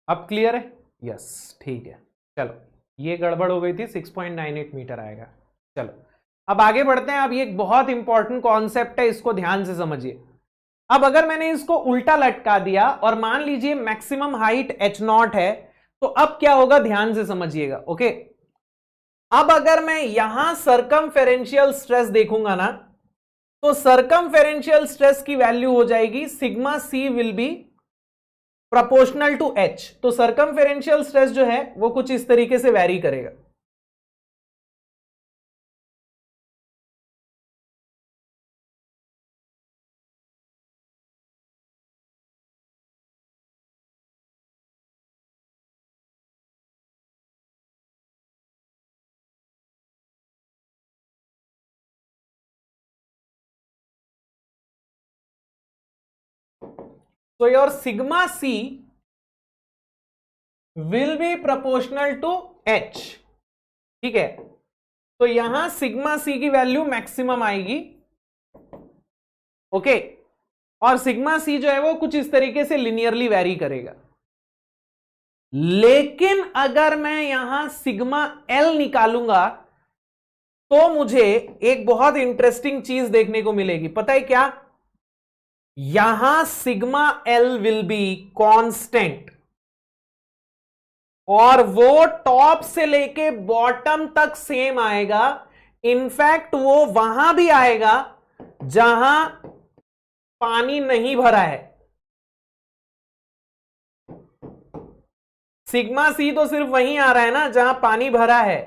अब क्लियर है, यस ठीक है। चलो ये गड़बड़ हो गई थी, 6.98 मीटर आएगा। चलो अब आगे बढ़ते हैं। अब ये एक बहुत इंपॉर्टेंट कॉन्सेप्ट है, इसको ध्यान से समझिए। अब अगर मैंने इसको उल्टा लटका दिया और मान लीजिए मैक्सिमम हाइट h0 है, तो अब क्या होगा ध्यान से समझिएगा, ओके। अब अगर मैं यहां सर्कमफेरेंशियल स्ट्रेस देखूंगा ना, तो सर्कमफेरेंशियल स्ट्रेस की वैल्यू हो जाएगी sigma C will be proportional to H. तो सर्कमफेरेंशियल स्ट्रेस जो है वो कुछ इस तरीके से वैरी करेगा। So your sigma c will be proportional to h। ठीक है, तो यहां सिग्मा सी की वैल्यू मैक्सिमम आएगी। ओके, और सिग्मा सी जो है वो कुछ इस तरीके से लिनियरली वैरी करेगा। लेकिन अगर मैं यहां सिग्मा एल निकालूंगा तो मुझे एक बहुत इंटरेस्टिंग चीज देखने को मिलेगी। पता है क्या? यहां sigma L will be constant, और वो टॉप से लेके बॉटम तक सेम आएगा। इनफैक्ट वो वहां भी आएगा जहां पानी नहीं भरा है। सिग्मा सी तो सिर्फ वहीं आ रहा है ना जहां पानी भरा है।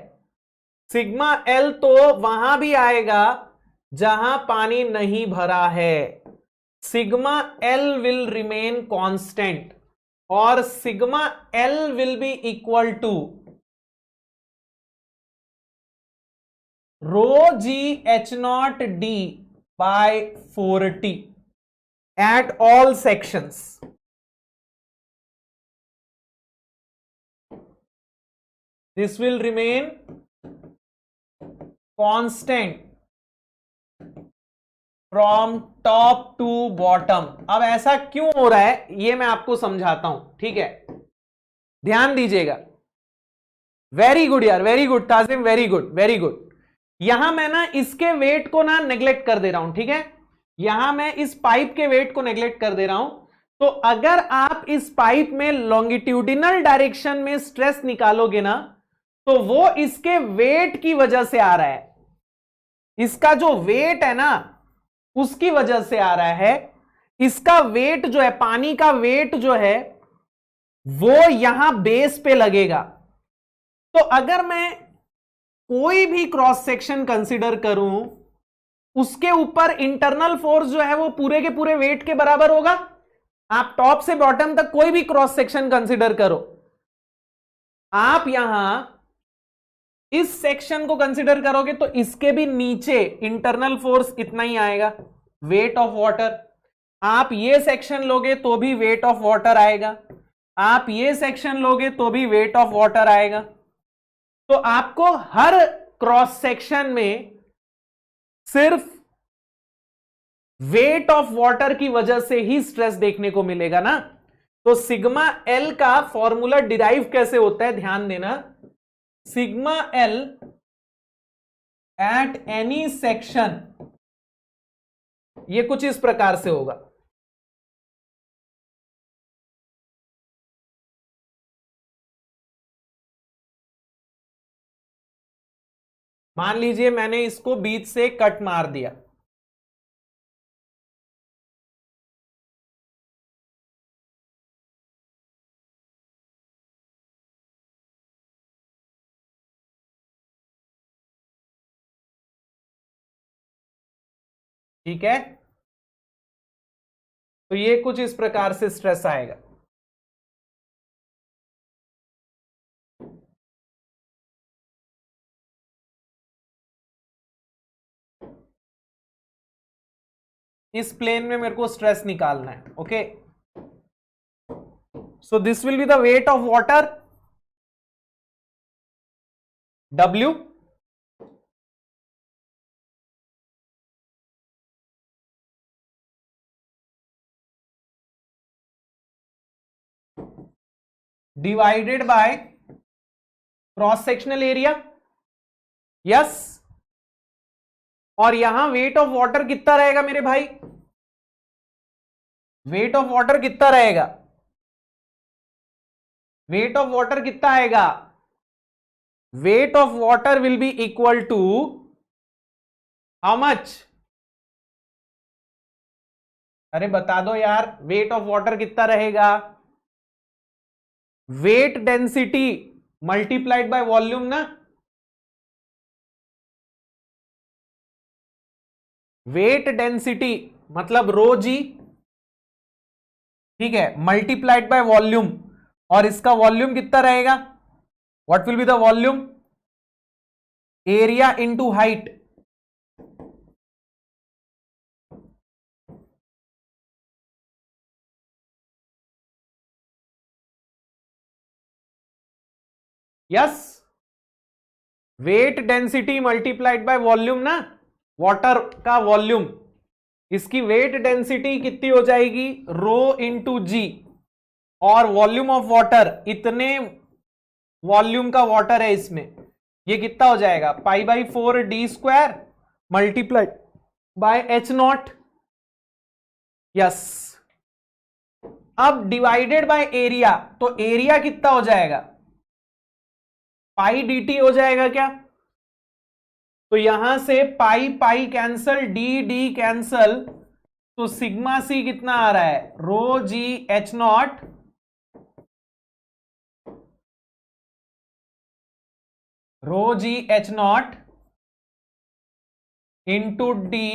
सिग्मा एल तो वहां भी आएगा जहां पानी नहीं भरा है। Sigma L will remain constant, और sigma L will be equal to rho G H naught D by 4t at all sections। This will remain constant from top to bottom। अब ऐसा क्यों हो रहा है ये मैं आपको समझाता हूं, ठीक है? ध्यान दीजिएगा। वेरी गुड यार, very good Tajim, very good very good. यहां मैं ना इसके वेट को ना नेग्लेक्ट कर दे रहा हूं, ठीक है? यहां मैं इस पाइप के वेट को नेग्लेक्ट कर दे रहा हूं। तो अगर आप इस पाइप में लॉन्गिट्यूडिनल डायरेक्शन में स्ट्रेस निकालोगे ना, तो वो इसके वेट की वजह से आ रहा है। इसका जो वेट है ना उसकी वजह से आ रहा है। इसका वेट जो है, पानी का वेट जो है वो यहां बेस पे लगेगा। तो अगर मैं कोई भी क्रॉस सेक्शन कंसीडर करूं, उसके ऊपर इंटरनल फोर्स जो है वो पूरे के पूरे वेट के बराबर होगा। आप टॉप से बॉटम तक कोई भी क्रॉस सेक्शन कंसीडर करो, आप यहां इस सेक्शन को कंसीडर करोगे तो इसके भी नीचे इंटरनल फोर्स इतना ही आएगा, वेट ऑफ वाटर। आप ये सेक्शन लोगे तो भी वेट ऑफ वाटर आएगा, आप ये सेक्शन लोगे तो भी वेट ऑफ वाटर आएगा। तो आपको हर क्रॉस सेक्शन में सिर्फ वेट ऑफ वाटर की वजह से ही स्ट्रेस देखने को मिलेगा ना। तो सिग्मा एल का फॉर्मूला डिराइव कैसे होता है, ध्यान देना। Sigma L at any section, ये कुछ इस प्रकार से होगा। मान लीजिए मैंने इसको बीच से कट मार दिया, ठीक है? तो ये कुछ इस प्रकार से स्ट्रेस आएगा। इस प्लेन में मेरे को स्ट्रेस निकालना है। Okay, so this will be the wait of water W, divided by cross sectional area. Yes, और यहां वेट ऑफ वाटर कितना रहेगा मेरे भाई? वेट ऑफ वाटर कितना रहेगा? वेट ऑफ वाटर कितना आएगा? Weight of water will be equal to how much? अरे बता दो यार, वेट ऑफ वाटर कितना रहेगा? Weight density multiplied by volume ना, वेट डेंसिटी मतलब रो जी, ठीक है, मल्टीप्लाइड बाय वॉल्यूम, और इसका वॉल्यूम कितना रहेगा, what will be the volume, area into height, yes, wait density multiplied by volume ना, वाटर का वॉल्यूम, इसकी वेट डेंसिटी कितनी हो जाएगी, रो इंटू जी, और वॉल्यूम ऑफ वाटर, इतने वॉल्यूम का वाटर है इसमें, ये कितना हो जाएगा, pi by 4 d² multiplied by h0, yes. अब डिवाइडेड बाय एरिया, तो एरिया कितना हो जाएगा, पाई dt हो जाएगा क्या, तो यहां से pi pi cancel, D D cancel, तो सिग्मा सी कितना आ रहा है, rho G h0, rho G h0 into D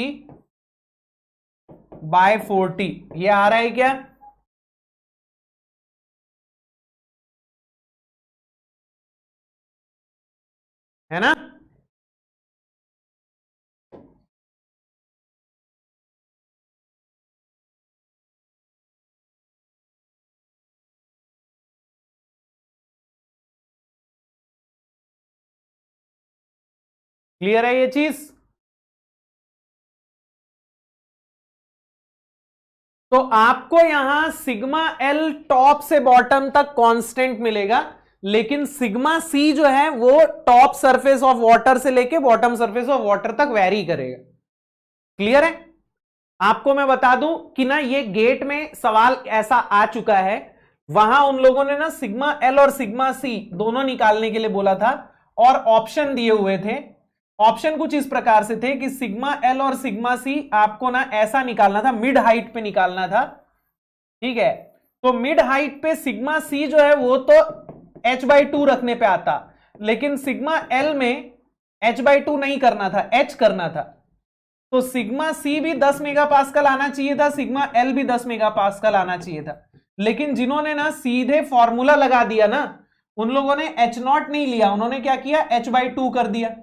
by 40, ये आ रहा है क्या, है ना, क्लियर है ये चीज। तो आपको यहां सिग्मा एल टॉप से बॉटम तक कांस्टेंट मिलेगा, लेकिन सिग्मा सी जो है वो टॉप सरफेस ऑफ वाटर से लेके बॉटम सरफेस ऑफ वाटर तक वेरी करेगा। क्लियर है। आपको मैं बता दूं कि ना ये गेट में सवाल ऐसा आ चुका है, वहां उन लोगों ने ना सिग्मा एल और सिग्मा सी दोनों निकालने के लिए बोला था, और ऑप्शन दिए हुए थे। ऑप्शन कुछ इस प्रकार से थे कि सिग्मा एल और सिग्मा सी आपको ना ऐसा निकालना था, मिड हाइट पे निकालना था, ठीक है। तो मिड हाइट पे सिग्मा सी जो है वो तो h/2 रखने पे आता, लेकिन सिग्मा एल में h/2 नहीं करना था, h करना था। तो सिग्मा सी भी 10 मेगापास्कल आना चाहिए था, सिग्मा एल भी 10 मेगापास्कल आना चाहिए था, लेकिन जिन्होंने ना सीधे फॉर्मूला लगा दिया ना, उन लोगों ने h0 नहीं लिया, उन्होंने क्या किया, h/2 कर दिया।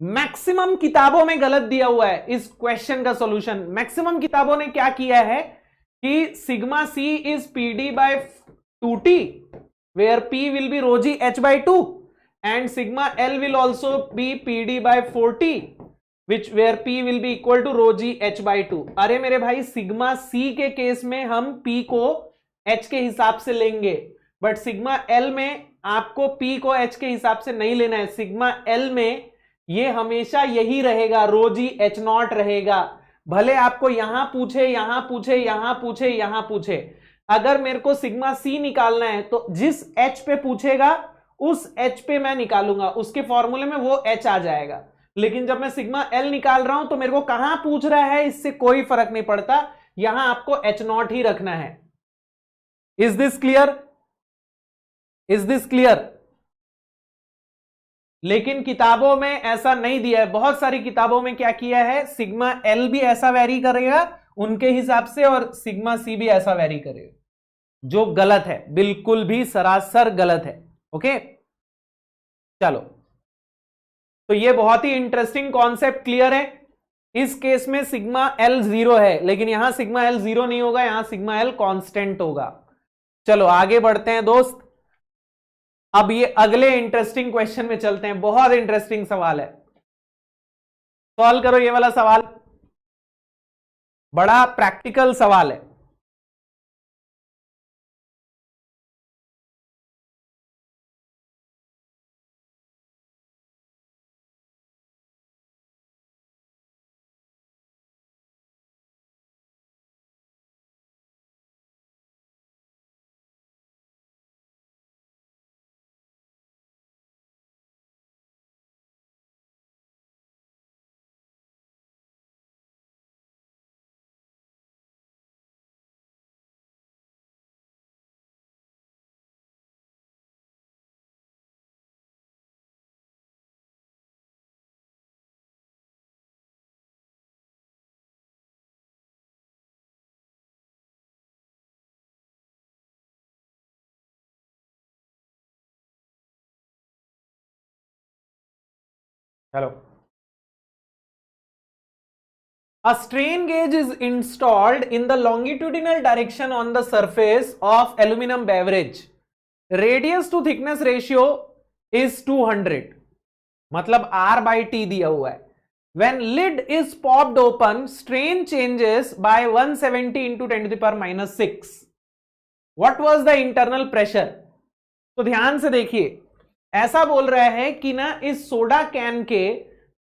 मैक्सिमम किताबों में गलत दिया हुआ है इस क्वेश्चन का सॉल्यूशन। मैक्सिमम किताबों ने क्या किया है कि sigma C is PD by 2t, where p will be rho G h/2 and sigma l will also be pd by 4t, which where p will be equal to rho g h/2। अरे मेरे भाई, sigma c के case में हम p को h के हिसाब से लेंगे, बट सिग्मा l में आपको p को h के हिसाब से नहीं लेना है। सिग्मा l में ये हमेशा यही रहेगा, रो जी h0 रहेगा, भले आपको यहां पूछे, यहां पूछे, यहां पूछे, यहां पूछे। अगर मेरे को सिग्मा सी निकालना है तो जिस h पे पूछेगा उस h पे मैं निकालूंगा, उसके फॉर्मूले में वो h आ जाएगा। लेकिन जब मैं सिग्मा एल निकाल रहा हूं तो मेरे को कहां पूछ रहा है इससे कोई फर्क नहीं पड़ता, यहां आपको h0 ही रखना है। Is this clear, is this clear. लेकिन किताबों में ऐसा नहीं दिया है, बहुत सारी किताबों में क्या किया है, सिग्मा एल भी ऐसा वेरी करेगा उनके हिसाब से, और सिग्मा सी भी ऐसा वेरी करेगा, जो गलत है, बिल्कुल भी सरासर गलत है। ओके, चलो, तो ये बहुत ही इंटरेस्टिंग कॉन्सेप्ट क्लियर है। इस केस में सिग्मा एल 0 है, लेकिन यहां सिग्मा एल 0 नहीं होगा, यहां सिग्मा एल कांस्टेंट होगा। चलो आगे बढ़ते हैं दोस्त, अब ये अगले इंटरेस्टिंग क्वेश्चन में चलते हैं, बहुत इंटरेस्टिंग सवाल है। सॉल्व करो ये वाला सवाल, बड़ा प्रैक्टिकल सवाल है। चलो, a strain gauge is installed in the longitudinal direction on the surface of aluminum beverage. Radius to thickness ratio is 200, मतलब R by T दिया हुआ है. When lid is popped open, strain changes by 170 into 10 to the power minus 6. What was the internal pressure? तो ध्यान से देखिए, ऐसा बोल रहा है कि ना इस सोडा कैन के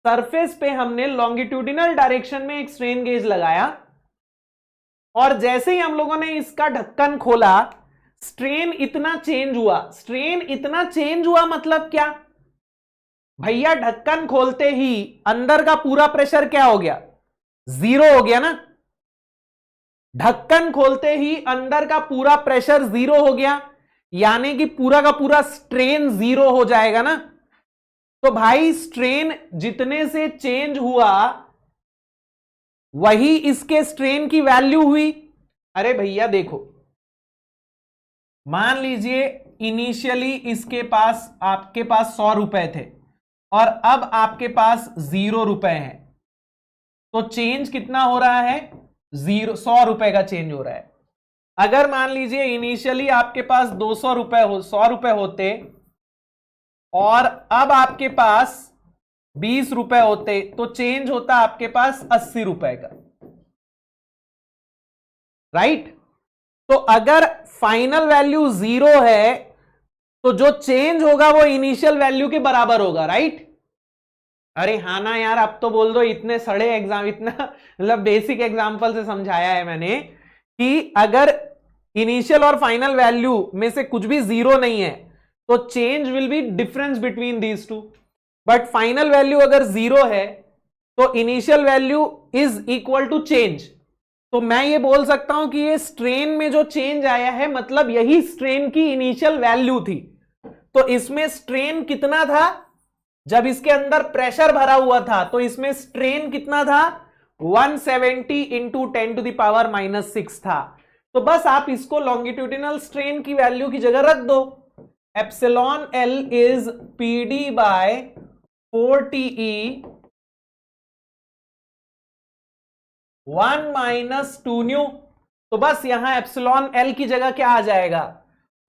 सरफेस पे हमने लॉन्गिट्यूडिनल डायरेक्शन में एक स्ट्रेन गेज लगाया, और जैसे ही हम लोगों ने इसका ढक्कन खोला, स्ट्रेन इतना चेंज हुआ. स्ट्रेन इतना चेंज हुआ मतलब क्या भैया? ढक्कन खोलते ही अंदर का पूरा प्रेशर क्या हो गया? जीरो हो गया ना. ढक्कन खोलते ही अंदर का पूरा प्रेशर जीरो हो गया, यानी कि पूरा का पूरा स्ट्रेन जीरो हो जाएगा ना. तो भाई स्ट्रेन जितने से चेंज हुआ वही इसके स्ट्रेन की वैल्यू हुई. अरे भैया देखो, मान लीजिए इनिशियली इसके पास, आपके पास 100 रुपए थे और अब आपके पास 0 रुपए हैं, तो चेंज कितना हो रहा है? 100 रुपए का चेंज हो रहा है. अगर मान लीजिए इनिशियली आपके पास 200 रुपए 100 रुपए होते और अब आपके पास 20 रुपए होते, तो चेंज होता आपके पास 80 रुपए का. राइट? तो अगर फाइनल वैल्यू 0 है तो जो चेंज होगा वो इनिशियल वैल्यू के बराबर होगा. राइट? अरे हाँ ना यार, अब तो बोल दो. इतने सड़े एग्जाम, इतना मतलब बेसिक एग्जांपल से समझाया है मैंने कि अगर इनिशियल और फाइनल वैल्यू में से कुछ भी 0 नहीं है तो change will be difference between these two. But final value अगर 0 है तो initial value is equal to change. तो मैं ये बोल सकता हूं कि ये स्ट्रेन में जो चेंज आया है मतलब यही स्ट्रेन की इनिशियल वैल्यू थी. तो इसमें स्ट्रेन कितना था? जब इसके अंदर प्रेशर भरा हुआ था तो इसमें स्ट्रेन कितना था? 170 into 10 to the power minus 6 था. तो बस आप इसको लॉन्गिट्यूडिनल स्ट्रेन की वैल्यू की जगह रख दो. Epsilon L is PD by 4टीई 1 माइनस 2 न्यू. तो बस यहां एप्सिलॉन एल की जगह क्या आ जाएगा?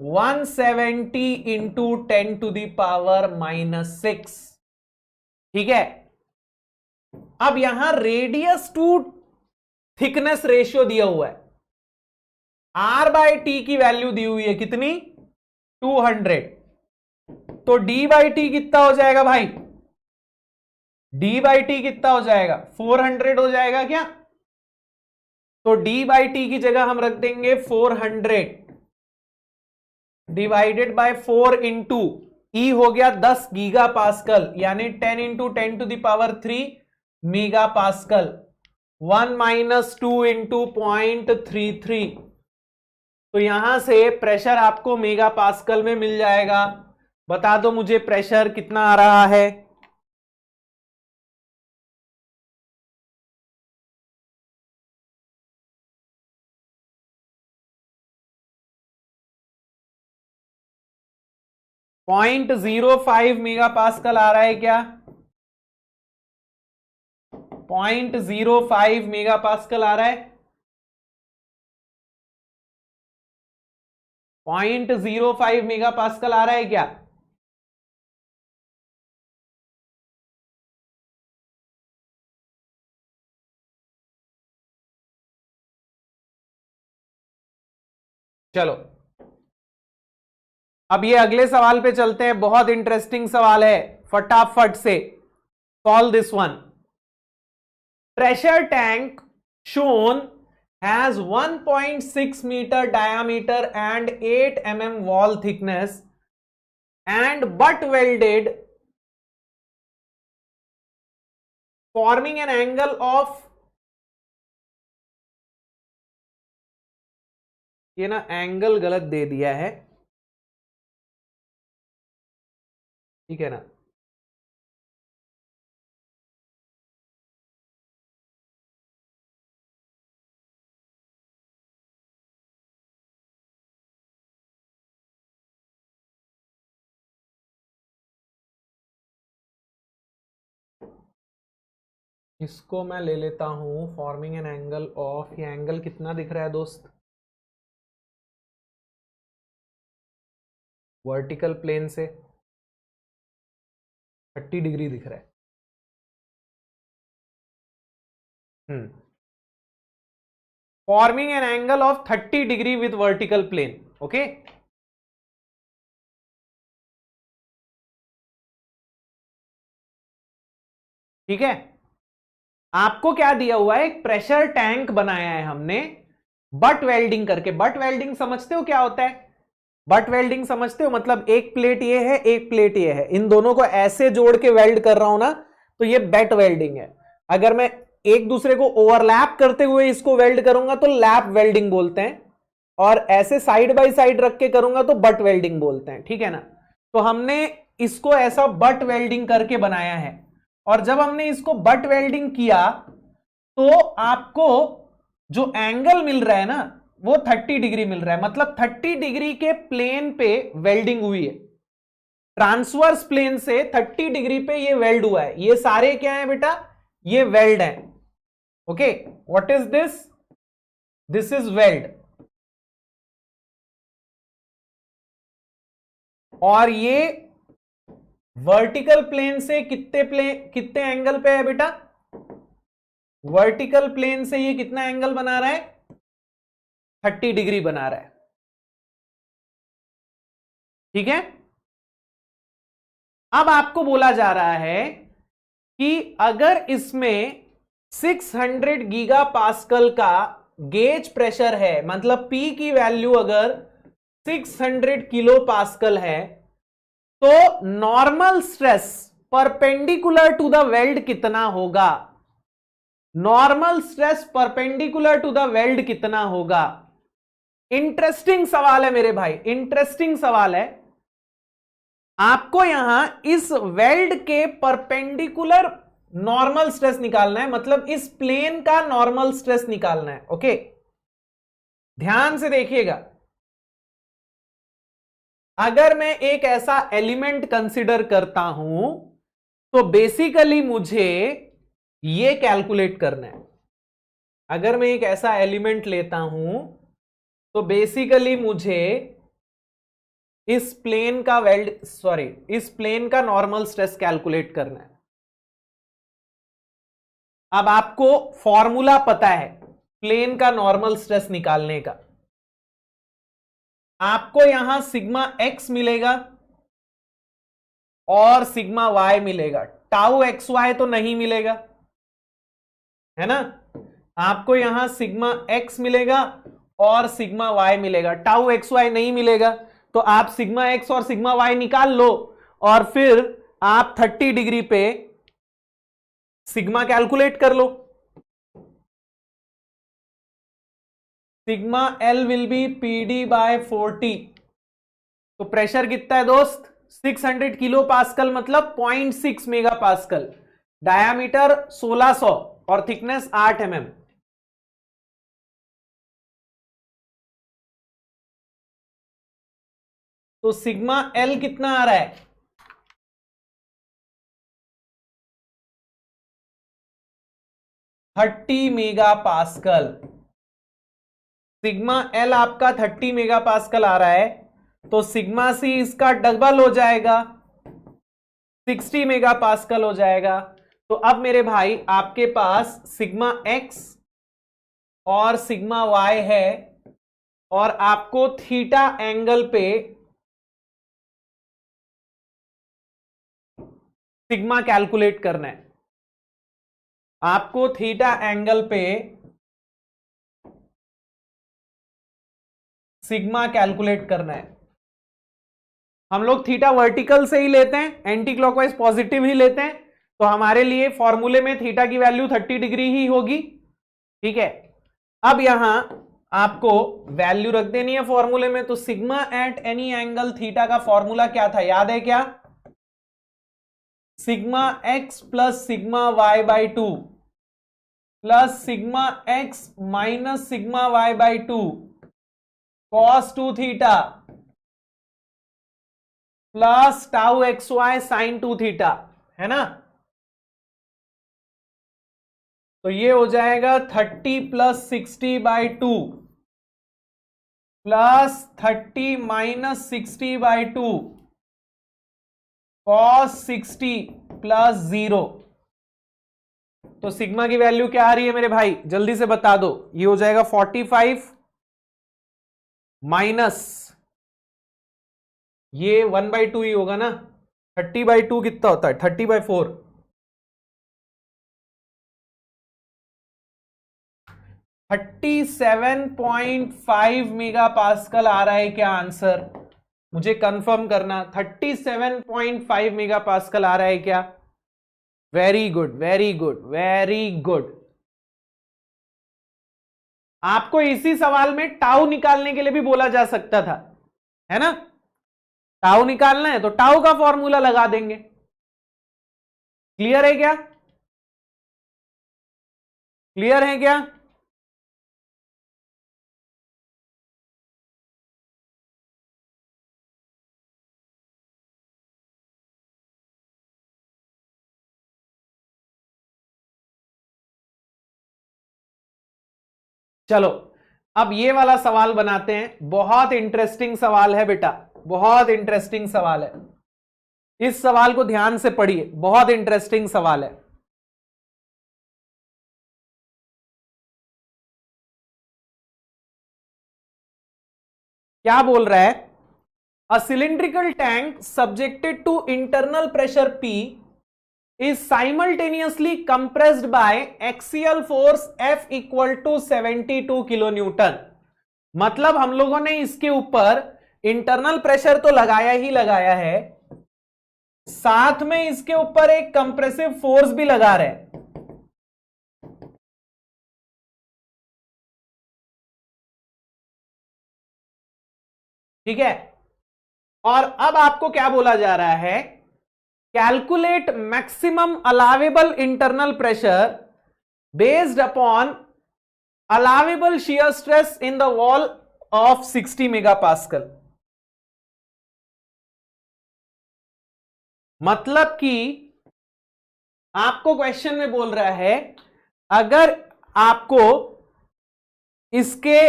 170 into 10 to the power minus 6. ठीक है? अब यहां रेडियस टू थिकनेस रेशियो दिया हुआ है. आर बाय टी की वैल्यू दी हुई है कितनी? 200. तो डी बाई टी कितना हो जाएगा भाई? डी बाई टी कितना हो जाएगा? 400 हो जाएगा क्या? तो डी बाई टी की जगह हम रख देंगे 400 डिवाइडेड बाय 4 इंटू ई हो गया 10 गीगा पास्कल, यानी 10 into 10 to the power 3 mega pascal. 1 minus 2 into 0.33. तो यहां से प्रेशर आपको मेगा पास्कल में मिल जाएगा. बता दो मुझे प्रेशर कितना आ रहा है? .05 मेगा पास्कल आ रहा है क्या? 0.05 मेगा पास्कल आ रहा है? 0.05 मेगा पास्कल आ रहा है क्या? चलो, अब ये अगले सवाल पे चलते हैं. बहुत इंटरेस्टिंग सवाल है, फटाफट से solve this one. Pressure tank shown has 1.6 meter diameter and 8 mm wall thickness and butt welded, forming an angle of, ये ना एंगल गलत दे दिया है, ठीक है ना? इसको मैं ले लेता हूं फॉर्मिंग एन एंगल ऑफ, ये एंगल कितना दिख रहा है दोस्त, वर्टिकल प्लेन से 30 डिग्री दिख रहा है। Forming an angle of 30 degree with vertical plane. Okay, ठीक है। आपको क्या दिया हुआ है, एक प्रेशर टैंक बनाया है हमने बट वेल्डिंग करके। बट वेल्डिंग समझते हो क्या होता है? बट वेल्डिंग समझते हो, मतलब एक प्लेट ये है, एक प्लेट ये है, इन दोनों को ऐसे जोड़ के वेल्ड कर रहा हूं ना, तो ये बट वेल्डिंग है। अगर मैं एक दूसरे को ओवरलैप करते हुए इसको वेल्ड करूंगा तो लैप वेल्डिंग बोलते हैं, और ऐसे साइड बाय साइड रख के करूंगा तो बट वेल्डिंग बोलते हैं, ठीक है ना। तो हमने इसको ऐसा बट वेल्डिंग करके बनाया है, और जब हमने इसको बट वेल्डिंग किया तो आपको जो एंगल मिल रहा है ना वो 30 डिग्री मिल रहा है, मतलब 30 डिग्री के प्लेन पे वेल्डिंग हुई है, ट्रांसवर्स प्लेन से 30 डिग्री पे ये वेल्ड हुआ है। ये सारे क्या है बेटा, ये वेल्ड है। Okay, what is this, this is weld. और ये वर्टिकल प्लेन से कितने एंगल पे है बेटा, वर्टिकल प्लेन से ये कितना एंगल बना रहा है, 30 डिग्री बना रहा है, ठीक है। अब आपको बोला जा रहा है कि अगर इसमें 600 गीगा पास्कल का गेज प्रेशर है, मतलब P की वैल्यू अगर 600 किलो पास्कल है, तो normal stress perpendicular to the weld कितना होगा, normal stress perpendicular to the weld कितना होगा। इंटरेस्टिंग सवाल है मेरे भाई, इंटरेस्टिंग सवाल है। आपको यहां इस वेल्ड के परपेंडिकुलर नॉर्मल स्ट्रेस निकालना है, मतलब इस प्लेन का नॉर्मल स्ट्रेस निकालना है। ओके, ध्यान से देखिएगा। अगर मैं एक ऐसा एलिमेंट कंसीडर करता हूं तो बेसिकली मुझे ये कैलकुलेट करना है। अगर मैं एक ऐसा एलिमेंट लेता हूं तो बेसिकली मुझे इस प्लेन का इस प्लेन का नॉर्मल स्ट्रेस कैलकुलेट करना है। अब आपको फॉर्मूला पता है प्लेन का नॉर्मल स्ट्रेस निकालने का। आपको यहां सिग्मा एक्स मिलेगा और सिग्मा वाई मिलेगा, टाउ एक्स वाई तो नहीं मिलेगा, है ना। आपको यहां सिग्मा एक्स मिलेगा और सिग्मा वाई मिलेगा, टाउ एक्स वाई नहीं मिलेगा। तो आप सिग्मा एक्स और सिग्मा वाई निकाल लो, और फिर आप 30 डिग्री पे सिग्मा कैलकुलेट कर लो। Sigma L will be PD by 40। तो प्रेशर कितना है दोस्त, 600 किलो पास्कल, मतलब 0.6 मेगा पास्कल, डायामीटर 1600 और थिकनेस 8 mm। तो सिग्मा एल कितना आ रहा है, 30 मेगा पास्कल। सिग्मा एल आपका 30 मेगा पास्कल आ रहा है, तो सिग्मा सी इसका डबल हो जाएगा, 60 मेगा पास्कल हो जाएगा। तो अब मेरे भाई आपके पास सिग्मा एक्स और सिग्मा वाई है, और आपको थीटा एंगल पे सिग्मा कैलकुलेट करना है। आपको थीटा एंगल पे सिग्मा कैलकुलेट करना है। हम लोग थीटा वर्टिकल से ही लेते हैं, एंटी क्लॉकवाइज पॉजिटिव ही लेते हैं, तो हमारे लिए फॉर्मूले में थीटा की वैल्यू 30 डिग्री ही होगी, ठीक है। अब यहां आपको वैल्यू रख देनी है फॉर्मूले में। तो sigma at any angle theta का फॉर्मूला क्या था, याद है क्या, sigma X plus sigma Y by 2 plus sigma X minus sigma Y by 2 cos 2 theta plus tau X Y sine 2 theta, है ना। तो ये हो जाएगा 30 plus 60/2 plus 30 minus 60/2 cos 60 plus 0। तो सिग्मा की वैल्यू क्या आ रही है मेरे भाई, जल्दी से बता दो। ये हो जाएगा 45 माइनस ये 1/2 ही होगा ना। 30/2 कितना होता है, 30/4। 37.5 मेगा पास्कल आ रहा है क्या आंसर, मुझे कंफर्म करना। 37.5 मेगा पास्कल आ रहा है क्या? Very good very good very good. आपको इसी सवाल में टाउ निकालने के लिए भी बोला जा सकता था, है ना। टाउ निकालना है तो टाउ का फॉर्मूला लगा देंगे। क्लियर है क्या, क्लियर है क्या? चलो अब ये वाला सवाल बनाते हैं। बहुत इंटरेस्टिंग सवाल है बेटा, बहुत इंटरेस्टिंग सवाल है। इस सवाल को ध्यान से पढ़िए, बहुत इंटरेस्टिंग सवाल है। क्या बोल रहा है? A cylindrical tank subjected to internal pressure P is simultaneously compressed by axial force F equal to 72 kilonewton. मतलब हम लोगों ने इसके ऊपर इंटरनल प्रेशर तो लगाया ही लगाया है, साथ में इसके ऊपर एक कंप्रेसिव फोर्स भी लगा रहे हैं। ठीक है, और अब आपको क्या बोला जा रहा है, calculate maximum allowable internal pressure based upon allowable shear stress in the wall of 60 megapascal. मतलब कि आपको क्वेश्चन में बोल रहा है, अगर आपको इसके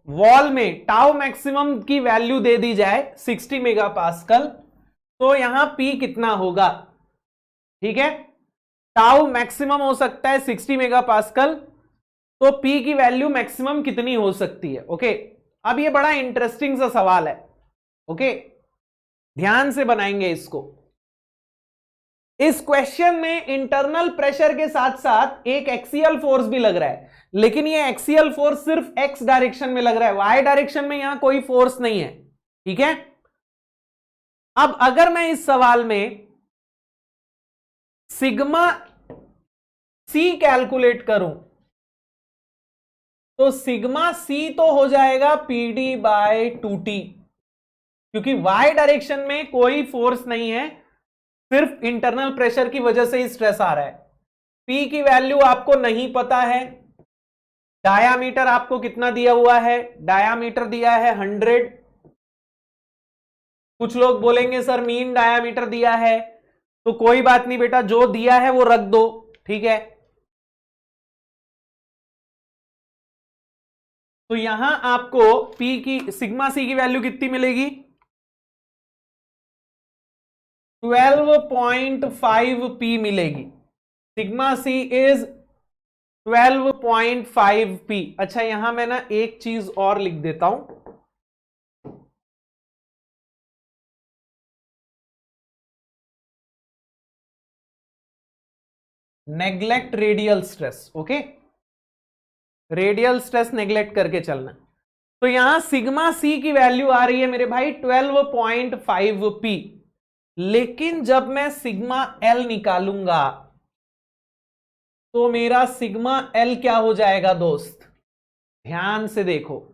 वॉल में टाउ मैक्सिमम की वैल्यू दे दी जाए 60 मेगापास्कल, तो यहां P कितना होगा। ठीक है, टाउ मैक्सिमम हो सकता है 60 मेगापास्कल, तो P की वैल्यू मैक्सिमम कितनी हो सकती है। ओके, अब ये बड़ा इंटरेस्टिंग सा सवाल है। ओके, ध्यान से बनाएंगे इसको। इस क्वेश्चन में इंटरनल प्रेशर के साथ साथ एक एक्सियल फोर्स भी लग रहा है, लेकिन ये एक्सियल फोर्स सिर्फ एक्स डायरेक्शन में लग रहा है, वाई डायरेक्शन में यहां कोई फोर्स नहीं है। ठीक है, अब अगर मैं इस सवाल में सिग्मा सी कैलकुलेट करूं, तो सिग्मा सी तो हो जाएगा PD/2T, क्योंकि वाई डायरेक्शन में कोई फोर्स नहीं है, सिर्फ इंटरनल प्रेशर की वजह से ही स्ट्रेस आ रहा है। P की वैल्यू आपको नहीं पता है। डायामीटर आपको कितना दिया हुआ है, डायामीटर दिया है 100। कुछ लोग बोलेंगे सर मीन डायामीटर दिया है, तो कोई बात नहीं बेटा, जो दिया है वो रख दो। ठीक है, तो यहां आपको P की सिग्मा सी की वैल्यू कितनी मिलेगी, 12.5 P मिलेगी। Sigma C is 12.5 P। अच्छा, यहां मैं ना एक चीज और लिख देता हूं, neglect radial stress. Okay, radial stress neglect करके चलना। तो यहां सिग्मा सी की वैल्यू आ रही है मेरे भाई 12.5 P, लेकिन जब मैं सिग्मा एल निकालूंगा तो मेरा सिग्मा एल क्या हो जाएगा दोस्त, ध्यान से देखो।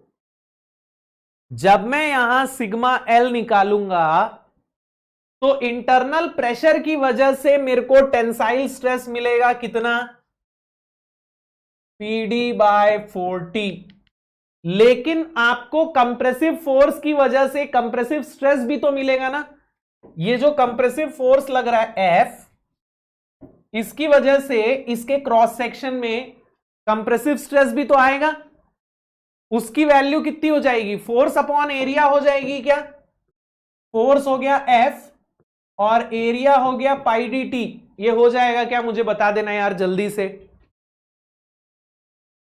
जब मैं यहां सिग्मा एल निकालूंगा तो इंटरनल प्रेशर की वजह से मेरे को टेंसाइल स्ट्रेस मिलेगा कितना, PD/40। लेकिन आपको कंप्रेसिव फोर्स की वजह से कंप्रेसिव स्ट्रेस भी तो मिलेगा ना। ये जो कंप्रेसिव फोर्स लग रहा है F, इसकी वजह से इसके क्रॉस सेक्शन में कंप्रेसिव स्ट्रेस भी तो आएगा। उसकी वैल्यू कितनी हो जाएगी? फोर्स अपॉन एरिया हो जाएगी क्या? फोर्स हो गया एफ और एरिया हो गया पाई डी टी। ये हो जाएगा क्या? मुझे बता देना यार,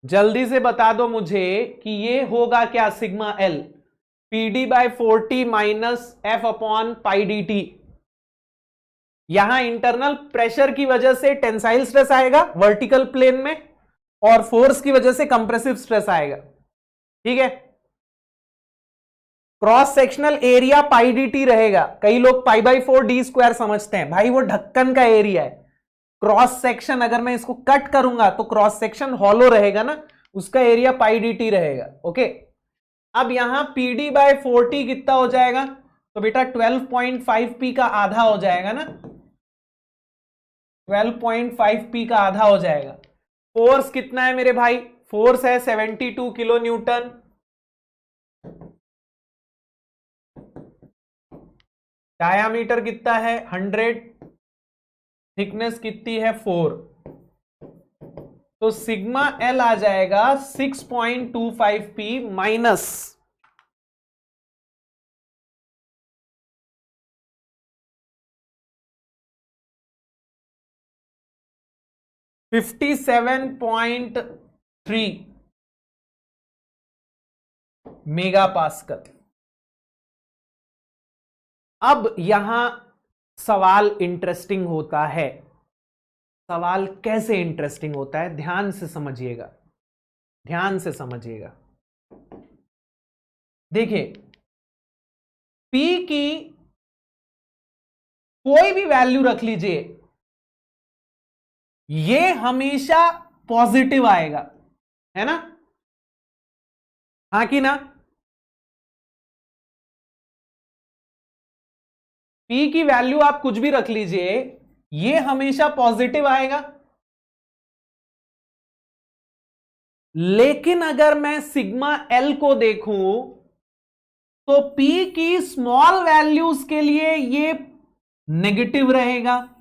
जल्दी से बता दो मुझे कि ये होगा क्या? Sigma L P D by 40 minus F upon pi D T. यहां इंटरनल प्रेशर की वजह से टेंसाइल स्ट्रेस आएगा वर्टिकल प्लेन में, और फोर्स की वजह से कंप्रेसिव स्ट्रेस आएगा। ठीक है, cross sectional area pi D T रहेगा। कई लोग पाई बाई 4 डी स्क्वायर समझते हैं, भाई वो ढक्कन का एरिया है। क्रॉस सेक्शन अगर मैं इसको कट करूंगा तो क्रॉस सेक्शन हॉलो रहेगा ना, उसका एरिया पाई डी टी रहेगा। ओके, अब यहां पी डी बाई 40 कितना हो जाएगा? तो बेटा 12.5 पी का आधा हो जाएगा ना, 12.5 पी का आधा हो जाएगा। फोर्स कितना है मेरे भाई? फोर्स है 72 किलो न्यूटन। डायामीटर कितना है? 100। थिकनेस कितनी है? 4। तो सिग्मा एल आ जाएगा 6.25 पी माइनस 57.3 मेगा पास्कल। अब यहां सवाल इंटरेस्टिंग होता है। सवाल कैसे इंटरेस्टिंग होता है? ध्यान से समझिएगा, ध्यान से समझिएगा। देखिए, P की कोई भी वैल्यू रख लीजिए, ये हमेशा पॉजिटिव आएगा, है ना? हाँ कि ना? P की वैल्यू आप कुछ भी रख लीजिए, ये हमेशा पॉजिटिव आएगा। लेकिन अगर मैं सिग्मा एल को देखूं तो P की स्मॉल वैल्यूज के लिए ये नेगेटिव रहेगा,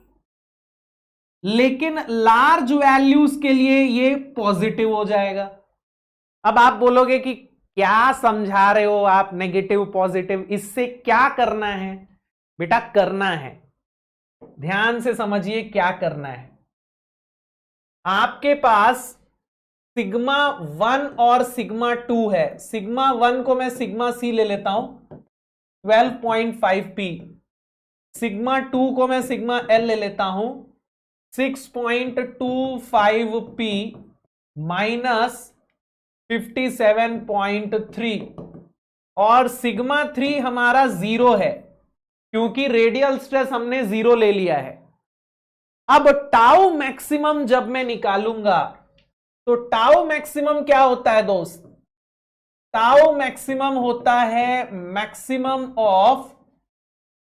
लेकिन लार्ज वैल्यूज के लिए ये पॉजिटिव हो जाएगा। अब आप बोलोगे कि क्या समझा रहे हो आप, नेगेटिव पॉजिटिव, इससे क्या करना है? बेटा करना है, ध्यान से समझिए क्या करना है। आपके पास सिग्मा 1 और सिग्मा 2 है। सिग्मा 1 को मैं सिग्मा सी ले लेता हूं 12.5 पी, सिग्मा 2 को मैं सिग्मा एल ले लेता हूं 6.25 पी माइनस 57.3, और सिग्मा 3 हमारा 0 है क्योंकि रेडियल स्ट्रेस हमने 0 ले लिया है। अब टाउ मैक्सिमम जब मैं निकालूंगा तो टाउ मैक्सिमम क्या होता है दोस्त? टाउ मैक्सिमम होता है maximum of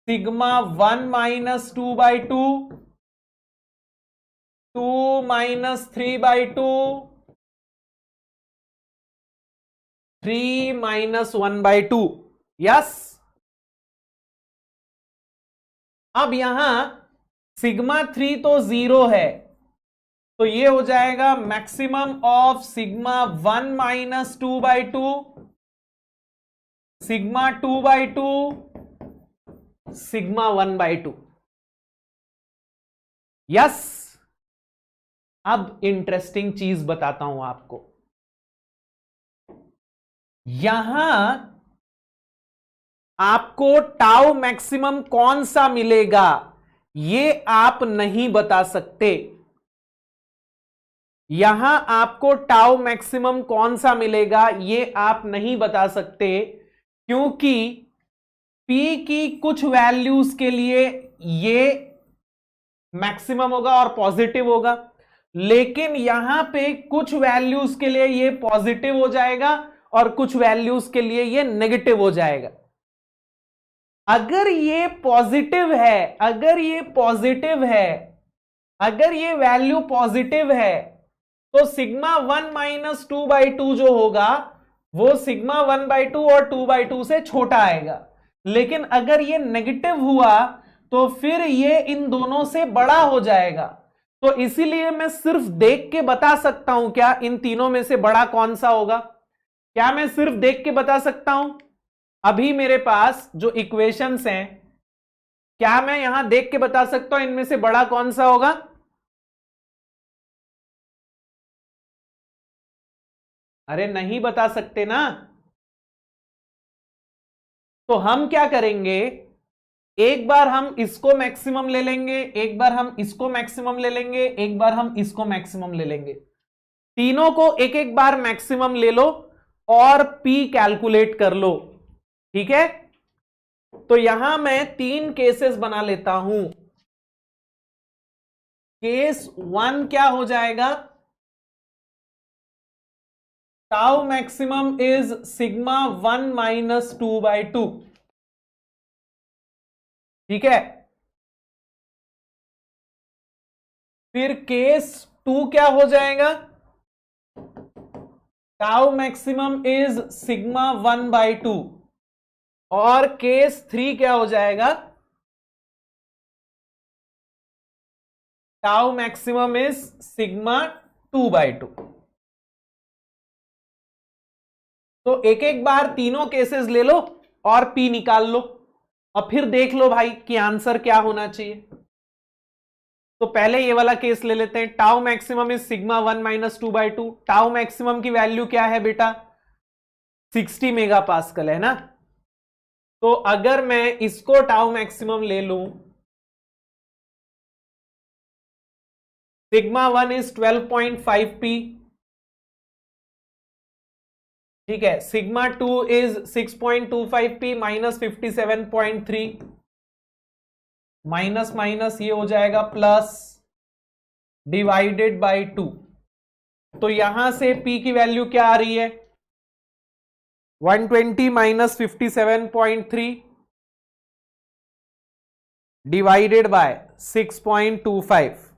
sigma 1 minus 2/2, 2 minus 3/2, 3 minus 1/2। Yes, अब यहां सिग्मा 3 तो 0 है, तो ये हो जाएगा maximum of sigma 1 minus 2/2, sigma 2/2, sigma 1/2। Yes, अब इंटरेस्टिंग चीज बताता हूं आपको। यहां आपको टाउ मैक्सिमम कौन सा मिलेगा ये आप नहीं बता सकते। यहां आपको टाउ मैक्सिमम कौन सा मिलेगा ये आप नहीं बता सकते, क्योंकि P की कुछ वैल्यूज के लिए ये मैक्सिमम होगा और पॉजिटिव होगा, लेकिन यहां पे कुछ वैल्यूज के लिए ये पॉजिटिव हो जाएगा और कुछ वैल्यूज के लिए ये नेगेटिव हो जाएगा। अगर ये पॉजिटिव है, अगर ये पॉजिटिव है, अगर ये वैल्यू पॉजिटिव है तो सिग्मा 1 माइनस 2/2 जो होगा वो सिग्मा 1/2 और 2/2 से छोटा आएगा। लेकिन अगर ये नेगेटिव हुआ तो फिर ये इन दोनों से बड़ा हो जाएगा। तो इसीलिए मैं सिर्फ देख के बता सकता हूं क्या इन तीनों में से बड़ा कौन सा होगा? क्या मैं सिर्फ देख के बता सकता हूं? अभी मेरे पास जो इक्वेशंस हैं, क्या मैं यहां देख के बता सकता हूं इनमें से बड़ा कौन सा होगा? अरे नहीं बता सकते ना। तो हम क्या करेंगे, एक बार हम इसको मैक्सिमम ले लेंगे, एक बार हम इसको मैक्सिमम ले लेंगे, एक बार हम इसको मैक्सिमम ले लेंगे। तीनों को एक एक बार मैक्सिमम ले लो और पी कैलकुलेट कर लो। ठीक है, तो यहां मैं 3 केसेस बना लेता हूं। केस 1 क्या हो जाएगा? Tau maximum is sigma 1 minus 2/2। ठीक है, फिर केस 2 क्या हो जाएगा? Tau maximum is sigma 1/2। और केस 3 क्या हो जाएगा? Tau maximum is sigma 2/2। तो एक एक बार तीनों केसेस ले लो और पी निकाल लो और फिर देख लो भाई कि आंसर क्या होना चाहिए। तो पहले ये वाला केस ले लेते हैं। Tau maximum is sigma 1 minus 2/2। Tau maximum की वैल्यू क्या है बेटा? 60 मेगा पास्कल है ना। तो अगर मैं इसको टाउ मैक्सिमम ले लूं, सिग्मा 1 इज 12.5p। ठीक है, sigma 2 is 6.25p minus 57.3, minus minus ये हो जाएगा प्लस, डिवाइडेड बाय 2। तो यहां से p की वैल्यू क्या आ रही है? 120 minus 57.3 divided by 6.25,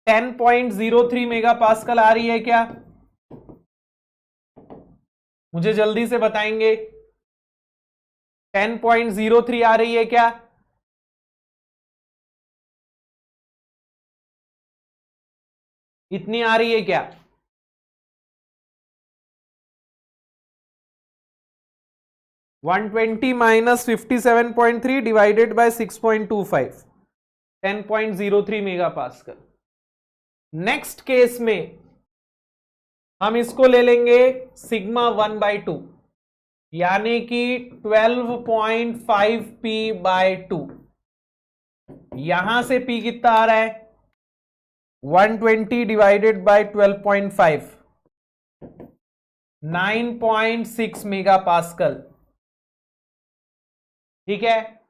10.03 megapascal आ रही है क्या? मुझे जल्दी से बताएंगे, 10.03 आ रही है क्या? इतनी आ रही है क्या? 120 minus 57.3 divided by 6.25, 10.03 mega pascal. Next case में हम इसको ले लेंगे सिग्मा 1/2, यानी कि 12.5p/2। यहां से p कितना आ रहा है? 120 डिवाइडेड बाय 12.5, 9.6 मेगा पास्कल। ठीक है,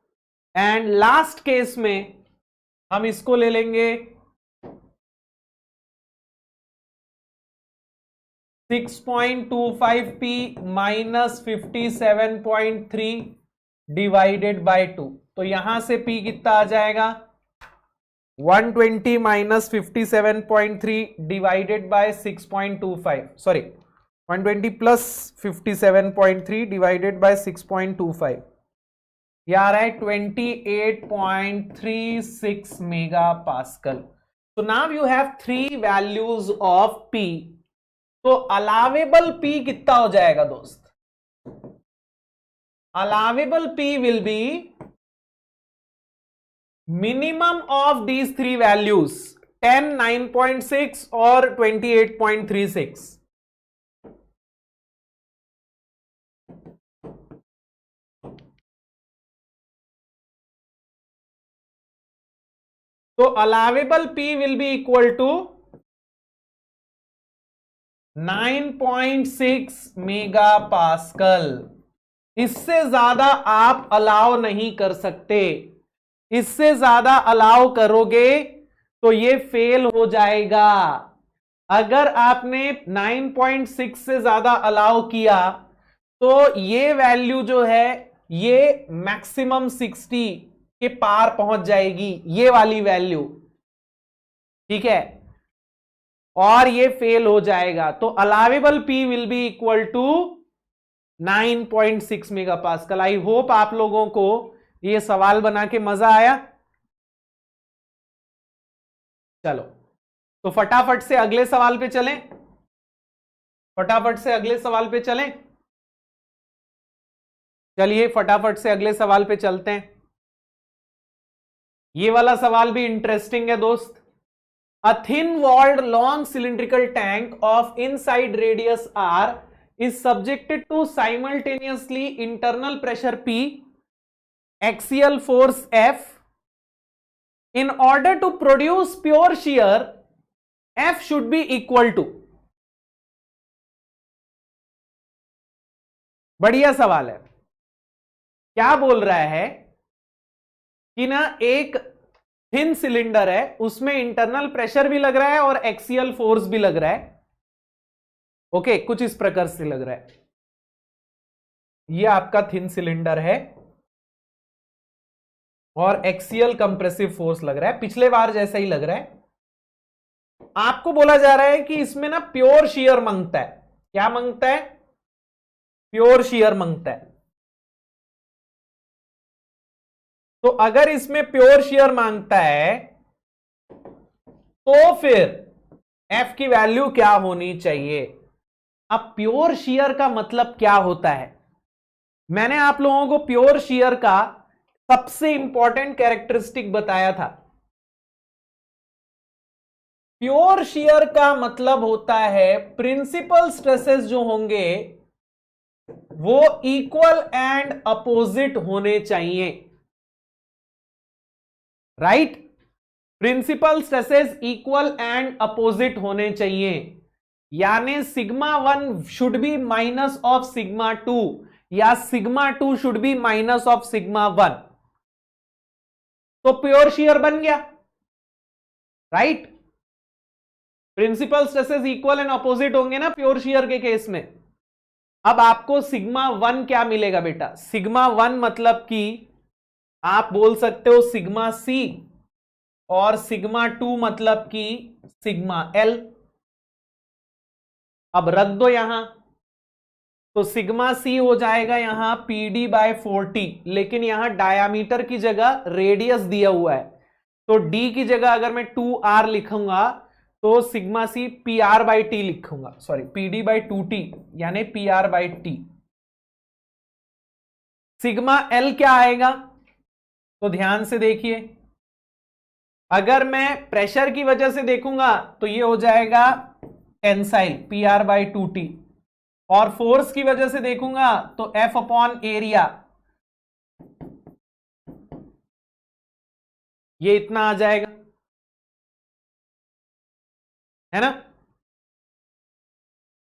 एंड लास्ट केस में हम इसको ले लेंगे 6.25p माइनस 57.3 डिवाइडेड बाय 2। तो यहां से p कितना आ जाएगा? 120 minus 57.3 divided by 6.25, sorry 120 plus 57.3 divided by 6.25, यह आ रहा है 28.36 मेगा पास्कल। तो now you have 3 values of p। तो अलावेबल p कितना हो जाएगा दोस्त? Allowable p will be minimum of these 3 values, 10, 9.6 और 28.36। तो allowable p will be equal to 9.6 mega pascal. इससे ज्यादा आप अलाउ नहीं कर सकते। इससे ज्यादा अलाउ करोगे तो ये फेल हो जाएगा। अगर आपने 9.6 से ज्यादा अलाउ किया तो ये वैल्यू जो है ये मैक्सिमम 60 के पार पहुंच जाएगी, ये वाली वैल्यू। ठीक है, और ये फेल हो जाएगा। तो allowable p will be equal to 9.6 mega pascal. I hope आप लोगों को ये सवाल बना के मजा आया। चलो, तो फटाफट से अगले सवाल पे चलें, फटाफट से अगले सवाल पे चलें। चलिए फटाफट से अगले सवाल पे चलते हैं। ये वाला सवाल भी इंटरेस्टिंग है दोस्त। A thin-walled long cylindrical tank of inside radius R is subjected to simultaneously internal pressure P, axial force F. In order to produce pure shear, F should be equal to. बढ़िया सवाल है। क्या बोल रहा है कि ना एक थिन सिलेंडर है, उसमें इंटरनल प्रेशर भी लग रहा है और एक्सियल फोर्स भी लग रहा है। ओके, कुछ इस प्रकार से लग रहा है। ये आपका थिन सिलेंडर है और एक्सियल कंप्रेसिव फोर्स लग रहा है, पिछले बार जैसा ही लग रहा है। आपको बोला जा रहा है कि इसमें ना प्योर शियर मांगता है। क्या मांगता है? प्योर शियर मांगता है। तो अगर इसमें प्योर शियर मांगता है तो फिर एफ की वैल्यू क्या होनी चाहिए? अब प्योर शियर का मतलब क्या होता है? मैंने आप लोगों को प्योर शियर का सबसे इंपॉर्टेंट कैरेक्टरिस्टिक बताया था। प्योर शियर का मतलब होता है प्रिंसिपल स्ट्रेसेस जो होंगे वो इक्वल एंड अपोजिट होने चाहिए। Right? Principal stresses equal and opposite होने चाहिए, यानी sigma 1 should be minus of sigma 2 या sigma 2 should be minus of sigma 1। तो प्योर शियर बन गया। Right? Principal stresses equal and opposite होंगे ना प्योर शियर के केस में। अब आपको सिग्मा 1 क्या मिलेगा बेटा? सिग्मा 1 मतलब कि आप बोल सकते हो सिग्मा सी, और सिग्मा 2 मतलब कि सिग्मा एल। अब रख दो यहां, तो सिग्मा सी हो जाएगा यहां पीडी बाय 40, लेकिन यहां डायामीटर की जगह रेडियस दिया हुआ है, तो डी की जगह अगर मैं 2r लिखूंगा तो sigma C P R by T लिखूंगा, सॉरी पीडी बाई 2t, यानी P R by T. Sigma L क्या आएगा? तो ध्यान से देखिए, अगर मैं प्रेशर की वजह से देखूंगा तो ये हो जाएगा tensile P R by 2t, और फोर्स की वजह से देखूंगा तो एफ अपॉन एरिया, ये इतना आ जाएगा, है ना?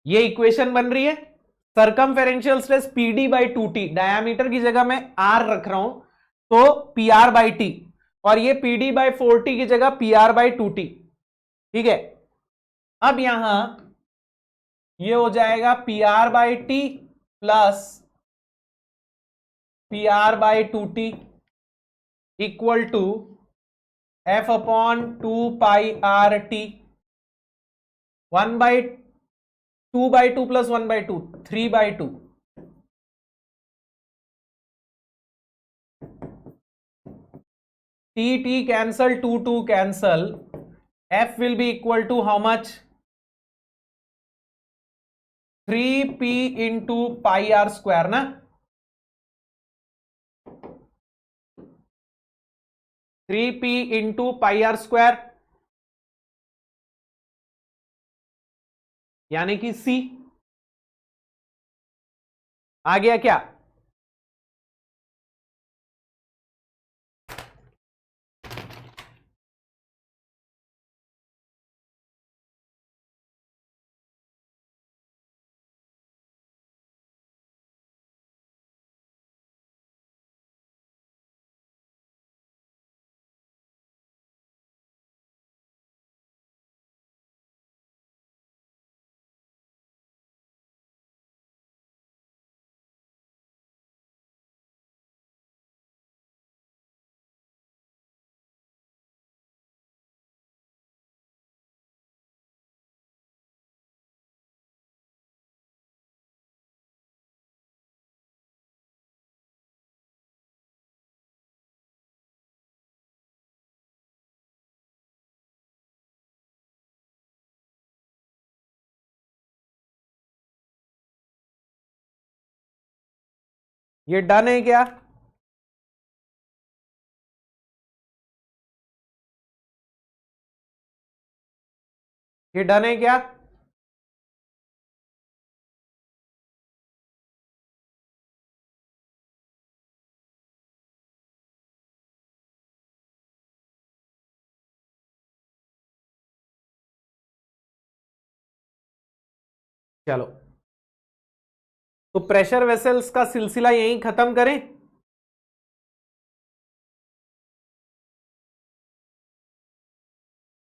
ये इक्वेशन बन रही है। Circumferential stress PD by 2t, diameter की जगह मैं आर रख रहा हूं तो पी आर बाई टी, और ये पीडी बाई 4t की जगह पी आर बाई 2t। ठीक है, अब यहां ये हो जाएगा P R by T plus P R by 2t equal to F upon 2 pi RT, 1/2 प्लस 1/2, 3/2। T cancel, 2 cancel, F will be equal to how much? 3p into pi r square ना, 3p into pi r square, यानी कि C आ गया क्या? ये done है क्या? ये डन है क्या? चलो, तो प्रेशर वेसल्स का सिलसिला यहीं खत्म करें।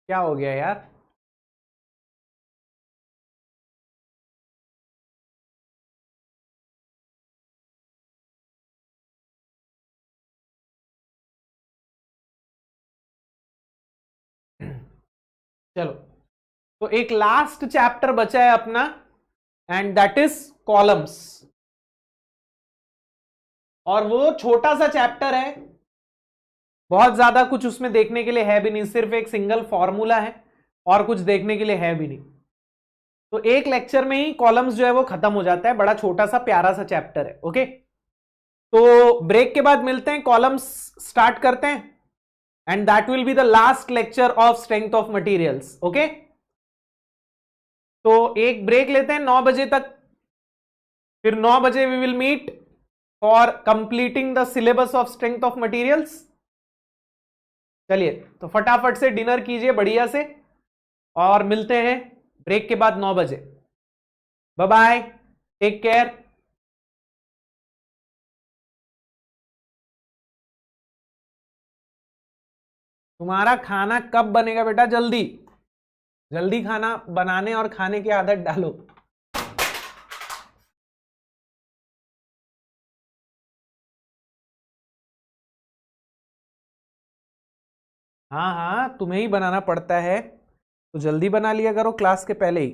क्या हो गया यार? चलो, तो एक लास्ट चैप्टर बचा है अपना, एंड दैट इज कॉलम्स। और वो छोटा सा चैप्टर है, बहुत ज्यादा कुछ उसमें देखने के लिए है भी नहीं, सिर्फ एक सिंगल फॉर्मूला है और कुछ देखने के लिए है भी नहीं। तो एक लेक्चर में ही कॉलम्स जो है वो खत्म हो जाता है, बड़ा छोटा सा प्यारा सा चैप्टर है। ओके, तो ब्रेक के बाद मिलते हैं, कॉलम्स स्टार्ट करते हैं, and that will be the last lecture of strength of materials. Okay, तो एक ब्रेक लेते हैं 9 बजे तक, फिर 9 बजे we will meet for completing the syllabus of strength of materials. चलिए, तो फटाफट से डिनर कीजिए बढ़िया से, और मिलते हैं ब्रेक के बाद 9 बजे। Bye bye, take care. तुम्हारा खाना कब बनेगा बेटा? जल्दी जल्दी खाना बनाने और खाने की आदत डालो। हाँ हाँ, तुम्हें ही बनाना पड़ता है, तो जल्दी बना लिया करो क्लास के पहले ही।